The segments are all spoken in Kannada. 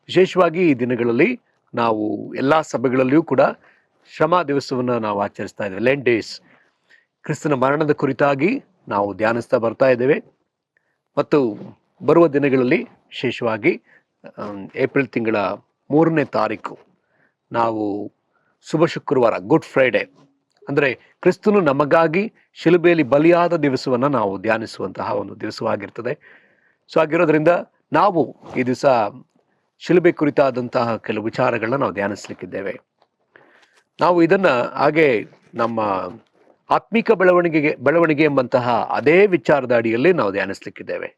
ವಿಶೇಷವಾಗಿ ಈ ದಿನಗಳಲ್ಲಿ ನಾವು ಎಲ್ಲ ಸಭೆಗಳಲ್ಲಿಯೂ ಕೂಡ ಶ್ರಮ ದಿವಸವನ್ನು ನಾವು ಆಚರಿಸ್ತಾ ಇದ್ದೇವೆ. ಲೆಂಟ್ ಡೇಸ್, ಕ್ರಿಸ್ತನ ಮರಣದ ಕುರಿತಾಗಿ ನಾವು ಧ್ಯಾನಿಸ್ತಾ ಬರ್ತಾ ಇದ್ದೇವೆ. ಮತ್ತು ಬರುವ ದಿನಗಳಲ್ಲಿ ವಿಶೇಷವಾಗಿ ಏಪ್ರಿಲ್ ತಿಂಗಳ 3ನೇ ತಾರೀಕು ನಾವು ಶುಭ ಶುಕ್ರವಾರ, ಗುಡ್ ಫ್ರೈಡೆ, ಅಂದರೆ ಕ್ರಿಸ್ತನು ನಮಗಾಗಿ ಶಿಲುಬೆಯಲ್ಲಿ ಬಲಿಯಾದ ದಿವಸವನ್ನು ನಾವು ಧ್ಯಾನಿಸುವಂತಹ ಒಂದು ದಿವಸವಾಗಿರ್ತದೆ. ಸೊ ಆಗಿರೋದ್ರಿಂದ ನಾವು ಈ ದಿವಸ ಶಿಲುಬೆ ಕುರಿತಾದಂತಹ ಕೆಲವು ವಿಚಾರಗಳನ್ನ ನಾವು ಧ್ಯಾನಿಸಲಿಕ್ಕಿದ್ದೇವೆ. ನಾವು ಇದನ್ನ ಹಾಗೆ ನಮ್ಮ ಆತ್ಮಿಕ ಬೆಳವಣಿಗೆ ಎಂಬಂತಹ ಅದೇ ವಿಚಾರದ ಅಡಿಯಲ್ಲಿ ನಾವು ಧ್ಯಾನಿಸಲಿಕ್ಕಿದ್ದೇವೆ.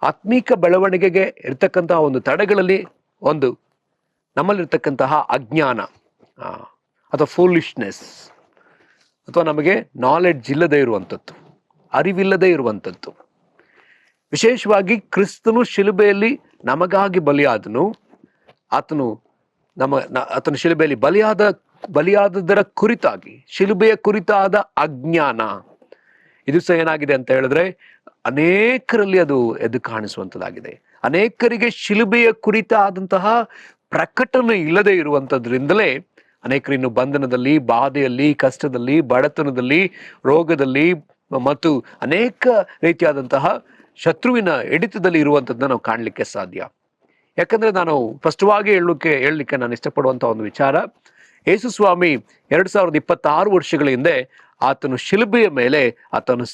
ಆತ್ಮಿಕ ಬೆಳವಣಿಗೆಗೆ ಇರ್ತಕ್ಕಂತಹ ಒಂದು ತಡೆಗಳಲ್ಲಿ ಒಂದು ನಮ್ಮಲ್ಲಿರ್ತಕ್ಕಂತಹ ಅಜ್ಞಾನ ಅಥವಾ ಫೂಲಿಶ್ನೆಸ್, ಅಥವಾ ನಮಗೆ ನಾಲೆಡ್ಜ್ ಇಲ್ಲದೆ ಇರುವಂಥದ್ದು, ಅರಿವಿಲ್ಲದೆ ಇರುವಂಥದ್ದು. ವಿಶೇಷವಾಗಿ ಕ್ರಿಸ್ತನು ಶಿಲುಬೆಯಲ್ಲಿ ನಮಗಾಗಿ ಬಲಿಯಾದನು. ಆತನು ಶಿಲುಬೆಯಲ್ಲಿ ಬಲಿಯಾದದರ ಕುರಿತಾಗಿ, ಶಿಲುಬೆಯ ಕುರಿತಾದ ಅಜ್ಞಾನ ಇದು ಸಹ ಏನಾಗಿದೆ ಅಂತ ಹೇಳಿದ್ರೆ ಅನೇಕರಲ್ಲಿ ಅದು ಎದ್ದು ಕಾಣಿಸುವಂಥದ್ದಾಗಿದೆ. ಅನೇಕರಿಗೆ ಶಿಲುಬೆಯ ಕುರಿತಾದಂತಹ ಪ್ರಕಟಣೆ ಇಲ್ಲದೆ ಇರುವಂಥದ್ರಿಂದಲೇ ಅನೇಕರು ಇನ್ನು ಬಂಧನದಲ್ಲಿ, ಬಾಧೆಯಲ್ಲಿ, ಕಷ್ಟದಲ್ಲಿ, ಬಡತನದಲ್ಲಿ, ರೋಗದಲ್ಲಿ ಮತ್ತು ಅನೇಕ ರೀತಿಯಾದಂತಹ ಶತ್ರುವಿನ ಹಿಡಿತದಲ್ಲಿ ಇರುವಂಥದ್ದನ್ನ ನಾವು ಕಾಣಲಿಕ್ಕೆ ಸಾಧ್ಯ. ಯಾಕಂದ್ರೆ ನಾನು ಸ್ಪಷ್ಟವಾಗಿ ಹೇಳಲಿಕ್ಕೆ ನಾನು ಇಷ್ಟಪಡುವಂಥ ಒಂದು ವಿಚಾರ, ಯೇಸು ಸ್ವಾಮಿ 2026 ವರ್ಷಗಳ ಹಿಂದೆ ಆತನು ಶಿಲುಬೆಯ ಮೇಲೆ ಆತನು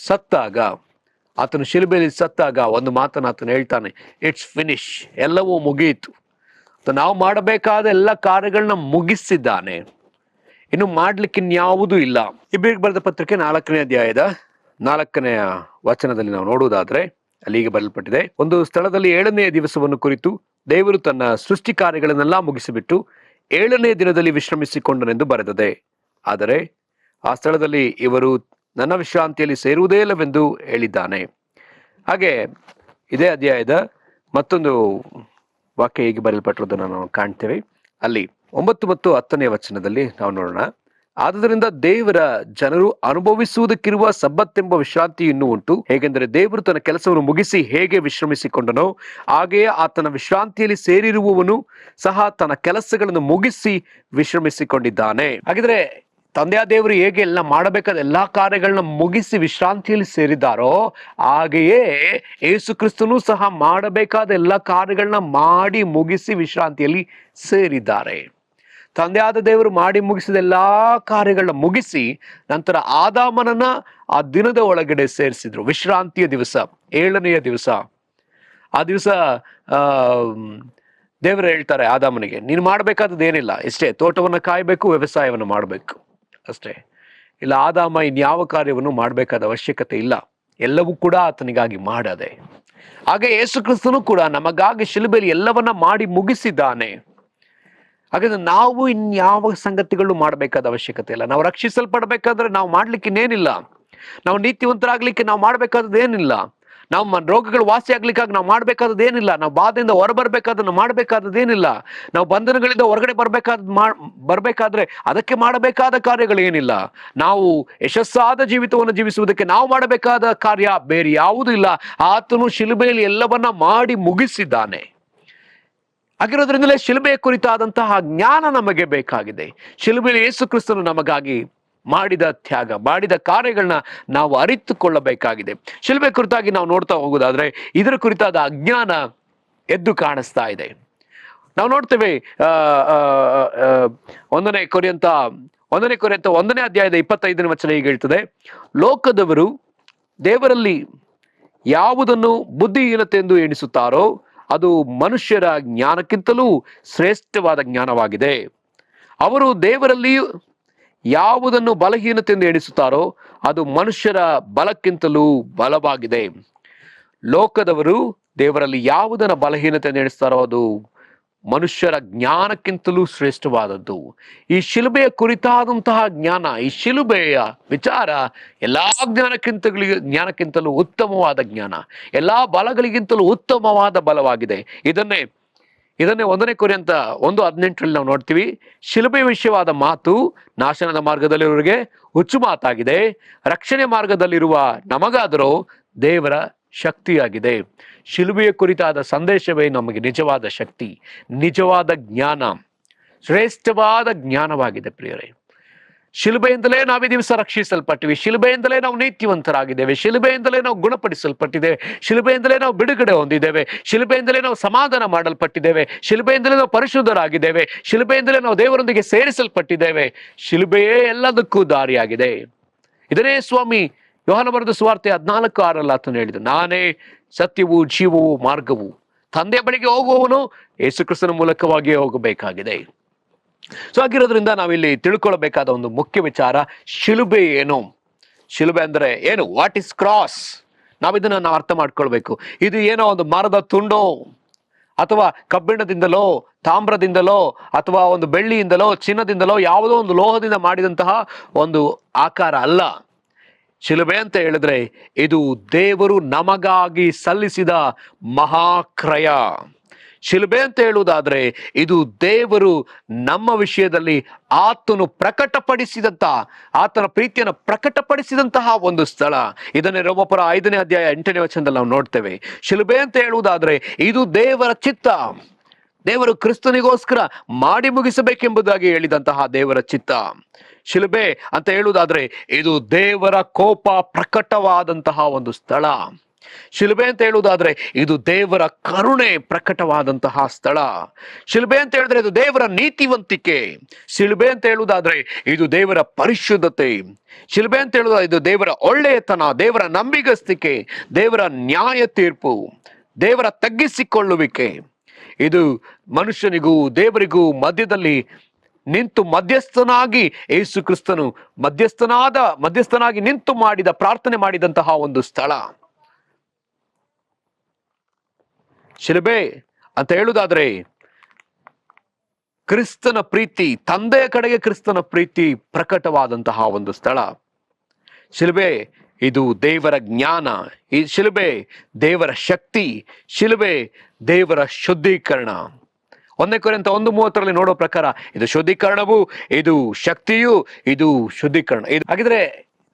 ಶಿಲುಬೆಯಲ್ಲಿ ಸತ್ತಾಗ ಒಂದು ಮಾತನ್ನು ಆತನು ಹೇಳ್ತಾನೆ, ಇಟ್ಸ್ ಫಿನಿಶ್, ಎಲ್ಲವೂ ಮುಗಿಯಿತು. ನಾವು ಮಾಡಬೇಕಾದ ಎಲ್ಲ ಕಾರ್ಯಗಳನ್ನ ಮುಗಿಸಿದ್ದಾನೆ, ಇನ್ನು ಮಾಡ್ಲಿಕ್ಕೆ ಇನ್ಯಾವುದೂ ಇಲ್ಲ. ಇಬ್ರಿಯರಿಗೆ ಬರೆದ ಪತ್ರಿಕೆ 4ನೇ ಅಧ್ಯಾಯದ 4ನೇ ವಚನದಲ್ಲಿ ನಾವು ನೋಡುವುದಾದ್ರೆ ಅಲ್ಲಿಗೆ ಬರೆಯಲ್ಪಟ್ಟಿದೆ, ಒಂದು ಸ್ಥಳದಲ್ಲಿ 7ನೇ ದಿವಸವನ್ನು ಕುರಿತು ದೇವರು ತನ್ನ ಸೃಷ್ಟಿ ಕಾರ್ಯಗಳನ್ನೆಲ್ಲ ಮುಗಿಸಿಬಿಟ್ಟು 7ನೇ ದಿನದಲ್ಲಿ ವಿಶ್ರಮಿಸಿಕೊಂಡನೆಂದು ಬರೆದದೆ. ಆದರೆ ಆ ಸ್ಥಳದಲ್ಲಿ ಇವರು ನನ್ನ ವಿಶ್ರಾಂತಿಯಲ್ಲಿ ಸೇರುವುದೇ ಇಲ್ಲವೆಂದು ಹೇಳಿದ್ದಾನೆ. ಹಾಗೆ ಇದೇ ಅಧ್ಯಾಯದ ಮತ್ತೊಂದು ವಾಕ್ಯ ಹೀಗೆ ಬರೆಯಲ್ಪಟ್ಟಿರೋದನ್ನು ನಾವು ಕಾಣ್ತೇವೆ. ಅಲ್ಲಿ 9 ಮತ್ತು 10ನೇ ವಚನದಲ್ಲಿ ನಾವು ನೋಡೋಣ, ಆದುದರಿಂದ ದೇವರ ಜನರು ಅನುಭವಿಸುವುದಕ್ಕಿರುವ ಸಬ್ಬತ್ ಎಂಬ ವಿಶ್ರಾಂತಿ ಇನ್ನೂ ಉಂಟು. ಹೇಗೆಂದರೆ ದೇವರು ತನ್ನ ಕೆಲಸವನ್ನು ಮುಗಿಸಿ ಹೇಗೆ ವಿಶ್ರಮಿಸಿಕೊಂಡನೋ ಹಾಗೆಯೇ ಆತನ ವಿಶ್ರಾಂತಿಯಲ್ಲಿ ಸೇರಿರುವವನು ಸಹ ತನ್ನ ಕೆಲಸಗಳನ್ನು ಮುಗಿಸಿ ವಿಶ್ರಮಿಸಿಕೊಂಡಿದ್ದಾನೆ. ಹಾಗಿದ್ರೆ ತಂದೆಯ ದೇವರು ಹೇಗೆ ಎಲ್ಲ ಮಾಡಬೇಕಾದ ಎಲ್ಲಾ ಕಾರ್ಯಗಳನ್ನ ಮುಗಿಸಿ ವಿಶ್ರಾಂತಿಯಲ್ಲಿ ಸೇರಿದ್ದಾರೋ ಹಾಗೆಯೇ ಯೇಸು ಕ್ರಿಸ್ತನು ಸಹ ಮಾಡಬೇಕಾದ ಎಲ್ಲ ಕಾರ್ಯಗಳನ್ನ ಮಾಡಿ ಮುಗಿಸಿ ವಿಶ್ರಾಂತಿಯಲ್ಲಿ ಸೇರಿದ್ದಾರೆ. ತಂದೆಯಾದ ದೇವರು ಮಾಡಿ ಮುಗಿಸಿದ ಎಲ್ಲಾ ಕಾರ್ಯಗಳನ್ನ ಮುಗಿಸಿ ನಂತರ ಆದಾಮನನ್ನ ಆ ದಿನದ ಒಳಗಡೆ ಸೇರಿಸಿದ್ರು. ವಿಶ್ರಾಂತಿಯ ದಿವಸ, 7ನೆಯ ದಿವಸ. ಆ ದಿವಸ ದೇವರು ಹೇಳ್ತಾರೆ ಆದಾಮನಿಗೆ, ನೀನು ಮಾಡಬೇಕಾದದ್ದು ಏನಿಲ್ಲ, ಇಷ್ಟೇ, ತೋಟವನ್ನು ಕಾಯಬೇಕು, ವ್ಯವಸಾಯವನ್ನು ಮಾಡಬೇಕು, ಅಷ್ಟೇ. ಇಲ್ಲ, ಆದಾಮ ಇನ್ಯಾವ ಕಾರ್ಯವನ್ನು ಮಾಡಬೇಕಾದ ಅವಶ್ಯಕತೆ ಇಲ್ಲ, ಎಲ್ಲವೂ ಕೂಡ ಆತನಿಗಾಗಿ ಮಾಡದೆ. ಹಾಗೆ ಯೇಸು ಕ್ರಿಸ್ತನು ಕೂಡ ನಮಗಾಗಿ ಶಿಲುಬೆಯಲ್ಲಿ ಎಲ್ಲವನ್ನ ಮಾಡಿ ಮುಗಿಸಿದ್ದಾನೆ. ಹಾಗಾದ್ರೆ ನಾವು ಇನ್ಯಾವ ಸಂಗತಿಗಳು ಮಾಡಬೇಕಾದ ಅವಶ್ಯಕತೆ ಇಲ್ಲ. ನಾವು ರಕ್ಷಿಸಲ್ಪಡಬೇಕಾದ್ರೆ ನಾವು ಮಾಡ್ಲಿಕ್ಕೆ ಇನ್ನೇನಿಲ್ಲ, ನಾವು ನೀತಿವಂತರಾಗ್ಲಿಕ್ಕೆ ನಾವು ಮಾಡಬೇಕಾದದ್ದು ಏನಿಲ್ಲ, ನಾವು ರೋಗಗಳು ವಾಸಿ ಆಗ್ಲಿಕ್ಕಾಗಿ ನಾವು ಮಾಡಬೇಕಾದದ್ದು ಏನಿಲ್ಲ, ನಾವು ಬಾಧೆಯಿಂದ ಹೊರಬರ್ಬೇಕಾದ್ರೆ ಮಾಡಬೇಕಾದದ್ದು ಏನಿಲ್ಲ, ನಾವು ಬಂಧನಗಳಿಂದ ಹೊರಗಡೆ ಬರ್ಬೇಕಾದ್ರೆ ಅದಕ್ಕೆ ಮಾಡಬೇಕಾದ ಕಾರ್ಯಗಳು ಏನಿಲ್ಲ. ನಾವು ಯಶಸ್ಸಾದ ಜೀವಿತವನ್ನು ಜೀವಿಸುವುದಕ್ಕೆ ನಾವು ಮಾಡಬೇಕಾದ ಕಾರ್ಯ ಬೇರೆ ಯಾವುದೂ ಇಲ್ಲ. ಆತನು ಶಿಲುಬೆಯಲ್ಲಿ ಎಲ್ಲವನ್ನ ಮಾಡಿ ಮುಗಿಸಿದ್ದಾನೆ. ಆಗಿರೋದ್ರಿಂದಲೇ ಶಿಲುಬೆಯ ಕುರಿತಾದಂತಹ ಜ್ಞಾನ ನಮಗೆ ಬೇಕಾಗಿದೆ. ಶಿಲುಬೆಯಲ್ಲಿ ಯೇಸು ಕ್ರಿಸ್ತನು ನಮಗಾಗಿ ಮಾಡಿದ ತ್ಯಾಗ, ಮಾಡಿದ ಕಾರ್ಯಗಳನ್ನ ನಾವು ಅರಿತುಕೊಳ್ಳಬೇಕಾಗಿದೆ. ಶಿಲುಬೆ ಕುರಿತಾಗಿ ನಾವು ನೋಡ್ತಾ ಹೋಗೋದಾದ್ರೆ ಇದರ ಕುರಿತಾದ ಅಜ್ಞಾನ ಎದ್ದು ಕಾಣಿಸ್ತಾ ಇದೆ. ನಾವು ನೋಡ್ತೇವೆ 1ನೇ ಕೊರಿಂಥ 1ನೇ ಅಧ್ಯಾಯದ 25ನೇ ವಚನ ಹೀಗೆ ಹೇಳ್ತದೆ, ಲೋಕದವರು ದೇವರಲ್ಲಿ ಯಾವುದನ್ನು ಬುದ್ಧಿಹೀನತೆ ಎಂದು ಎಣಿಸುತ್ತಾರೋ ಅದು ಮನುಷ್ಯರ ಜ್ಞಾನಕ್ಕಿಂತಲೂ ಶ್ರೇಷ್ಠವಾದ ಜ್ಞಾನವಾಗಿದೆ. ಅವರು ದೇವರಲ್ಲಿ ಯಾವುದನ್ನು ಬಲಹೀನತೆ ಎಂದು ಎಣಿಸುತ್ತಾರೋ ಅದು ಮನುಷ್ಯರ ಬಲಕ್ಕಿಂತಲೂ ಬಲವಾಗಿದೆ. ಲೋಕದವರು ದೇವರಲ್ಲಿ ಯಾವುದನ್ನ ಬಲಹೀನತೆ ಎಂದು ಎಣಿಸ್ತಾರೋ ಅದು ಮನುಷ್ಯರ ಜ್ಞಾನಕ್ಕಿಂತಲೂ ಶ್ರೇಷ್ಠವಾದದ್ದು. ಈ ಶಿಲುಬೆಯ ಕುರಿತಾದಂತಹ ಜ್ಞಾನ, ಈ ಶಿಲುಬೆಯ ವಿಚಾರ ಎಲ್ಲಾ ಜ್ಞಾನಕ್ಕಿಂತಲೂ ಉತ್ತಮವಾದ ಜ್ಞಾನ, ಎಲ್ಲಾ ಬಲಗಳಿಗಿಂತಲೂ ಉತ್ತಮವಾದ ಬಲವಾಗಿದೆ. ಇದನ್ನೇ 1ನೇ ಕೊರಿಂಥ 1:18 ನಾವು ನೋಡ್ತೀವಿ. ಶಿಲುಬೆ ವಿಷಯವಾದ ಮಾತು ನಾಶನದ ಮಾರ್ಗದಲ್ಲಿರುವವರಿಗೆ ಹುಚ್ಚು ಮಾತಾಗಿದೆ, ರಕ್ಷಣೆ ಮಾರ್ಗದಲ್ಲಿರುವ ನಮಗಾದರೂ ದೇವರ ಶಕ್ತಿಯಾಗಿದೆ. ಶಿಲುಬೆಯ ಕುರಿತಾದ ಸಂದೇಶವೇ ನಮಗೆ ನಿಜವಾದ ಶಕ್ತಿ, ನಿಜವಾದ ಜ್ಞಾನ, ಶ್ರೇಷ್ಠವಾದ ಜ್ಞಾನವಾಗಿದೆ ಪ್ರಿಯರೇ. ಶಿಲುಬೆಯಿಂದಲೇ ನಾವು ಈ ದಿವಸ ರಕ್ಷಿಸಲ್ಪಟ್ಟಿವಿ, ಶಿಲುಬೆಯಿಂದಲೇ ನಾವು ನೀತಿವಂತರಾಗಿದ್ದೇವೆ, ಶಿಲುಬೆಯಿಂದಲೇ ನಾವು ಗುಣಪಡಿಸಲ್ಪಟ್ಟಿದ್ದೇವೆ, ಶಿಲುಬೆಯಿಂದಲೇ ನಾವು ಬಿಡುಗಡೆ ಹೊಂದಿದ್ದೇವೆ, ಶಿಲುಬೆಯಿಂದಲೇ ನಾವು ಸಮಾಧಾನ ಮಾಡಲ್ಪಟ್ಟಿದ್ದೇವೆ, ಶಿಲುಬೆಯಿಂದಲೇ ನಾವು ಪರಿಶುದ್ಧರಾಗಿದ್ದೇವೆ, ಶಿಲುಬೆಯಿಂದಲೇ ನಾವು ದೇವರೊಂದಿಗೆ ಸೇರಿಸಲ್ಪಟ್ಟಿದ್ದೇವೆ. ಶಿಲುಬೆಯೇ ಎಲ್ಲದಕ್ಕೂ ದಾರಿಯಾಗಿದೆ. ಇದನ್ನೇ ಸ್ವಾಮಿ ಯೋಹಾನ ಬರೆದ ಸುವಾರ್ತೆ 14:6 ಆತನು ಹೇಳಿದ, ನಾನೇ ಸತ್ಯವೂ ಜೀವವೂ ಮಾರ್ಗವು, ತಂದೆಯ ಬಳಿಗೆ ಹೋಗುವವನು ಯೇಸು ಕ್ರಿಸ್ತನ ಮೂಲಕವಾಗಿಯೇ ಹೋಗಬೇಕಾಗಿದೆ. ಸೊ ಆಗಿರೋದ್ರಿಂದ ನಾವಿಲ್ಲಿ ತಿಳ್ಕೊಳ್ಬೇಕಾದ ಒಂದು ಮುಖ್ಯ ವಿಚಾರ, ಶಿಲುಬೆ ಏನು, ಶಿಲುಬೆ ಅಂದ್ರೆ ಏನು, ವಾಟ್ ಇಸ್ ಕ್ರಾಸ್. ನಾವು ಅರ್ಥ ಮಾಡ್ಕೊಳ್ಬೇಕು. ಇದು ಏನೋ ಒಂದು ಮರದ ತುಂಡೋ ಅಥವಾ ಕಬ್ಬಿಣದಿಂದಲೋ ತಾಮ್ರದಿಂದಲೋ ಅಥವಾ ಒಂದು ಬೆಳ್ಳಿಯಿಂದಲೋ ಚಿನ್ನದಿಂದಲೋ ಯಾವುದೋ ಒಂದು ಲೋಹದಿಂದ ಮಾಡಿದಂತಹ ಒಂದು ಆಕಾರ ಅಲ್ಲ. ಶಿಲುಬೆ ಅಂತ ಹೇಳಿದ್ರೆ ಇದು ದೇವರು ನಮಗಾಗಿ ಸಲ್ಲಿಸಿದ ಮಹಾಕ್ರಯ. ಶಿಲುಬೆ ಅಂತ ಹೇಳುವುದಾದ್ರೆ ಇದು ದೇವರು ನಮ್ಮ ವಿಷಯದಲ್ಲಿ ಆತನು ಆತನ ಪ್ರೀತಿಯನ್ನು ಪ್ರಕಟಪಡಿಸಿದಂತಹ ಒಂದು ಸ್ಥಳ. ಇದನ್ನೇ ರೋಮಪುರ 5ನೇ ಅಧ್ಯಾಯ 8ನೇ ವಚನದಲ್ಲಿ ನಾವು ನೋಡ್ತೇವೆ. ಶಿಲುಬೆ ಅಂತ ಹೇಳುವುದಾದ್ರೆ ಇದು ದೇವರ ಚಿತ್ತ, ದೇವರು ಕ್ರಿಸ್ತನಿಗೋಸ್ಕರ ಮಾಡಿ ಮುಗಿಸಬೇಕೆಂಬುದಾಗಿ ಹೇಳಿದಂತಹ ದೇವರ ಚಿತ್ತ. ಶಿಲುಬೆ ಅಂತ ಹೇಳುವುದಾದ್ರೆ ಇದು ದೇವರ ಕೋಪ ಪ್ರಕಟವಾದಂತಹ ಒಂದು ಸ್ಥಳ. ಶಿಲುಬೆ ಅಂತ ಹೇಳುವುದಾದ್ರೆ ಇದು ದೇವರ ಕರುಣೆ ಪ್ರಕಟವಾದಂತಹ ಸ್ಥಳ. ಶಿಲುಬೆ ಅಂತ ಹೇಳಿದ್ರೆ ಇದು ದೇವರ ನೀತಿವಂತಿಕೆ. ಶಿಲುಬೆ ಅಂತ ಹೇಳುವುದಾದ್ರೆ ಇದು ದೇವರ ಪರಿಶುದ್ಧತೆ. ಶಿಲುಬೆ ಅಂತ ಹೇಳುವುದಾದ್ರೆ ಇದು ದೇವರ ಒಳ್ಳೆಯತನ, ದೇವರ ನಂಬಿಗಸ್ತಿಕೆ, ದೇವರ ನ್ಯಾಯ ತೀರ್ಪು, ದೇವರ ತಗ್ಗಿಸಿಕೊಳ್ಳುವಿಕೆ. ಇದು ಮನುಷ್ಯನಿಗೂ ದೇವರಿಗೂ ಮಧ್ಯದಲ್ಲಿ ನಿಂತು ಮಧ್ಯಸ್ಥನಾಗಿ ಯೇಸು ಕ್ರಿಸ್ತನು ಮಧ್ಯಸ್ಥನಾಗಿ ನಿಂತು ಪ್ರಾರ್ಥನೆ ಮಾಡಿದಂತಹ ಒಂದು ಸ್ಥಳ. ಶಿಲುಬೆ ಅಂತ ಹೇಳುವುದಾದ್ರೆ ಕ್ರಿಸ್ತನ ಪ್ರೀತಿ, ತಂದೆಯ ಕಡೆಗೆ ಕ್ರಿಸ್ತನ ಪ್ರೀತಿ ಪ್ರಕಟವಾದಂತಹ ಒಂದು ಸ್ಥಳ. ಶಿಲುಬೆ ಇದು ದೇವರ ಜ್ಞಾನ, ಈ ಶಿಲುಬೆ ದೇವರ ಶಕ್ತಿ, ಶಿಲುಬೆ ದೇವರ ಶುದ್ಧೀಕರಣ. 1 ಕೊರಿಂಥ 1:30 ನೋಡೋ ಪ್ರಕಾರ ಇದು ಶುದ್ಧೀಕರಣವು, ಇದು ಶಕ್ತಿಯು, ಇದು ಶುದ್ಧೀಕರಣ. ಹಾಗಿದ್ರೆ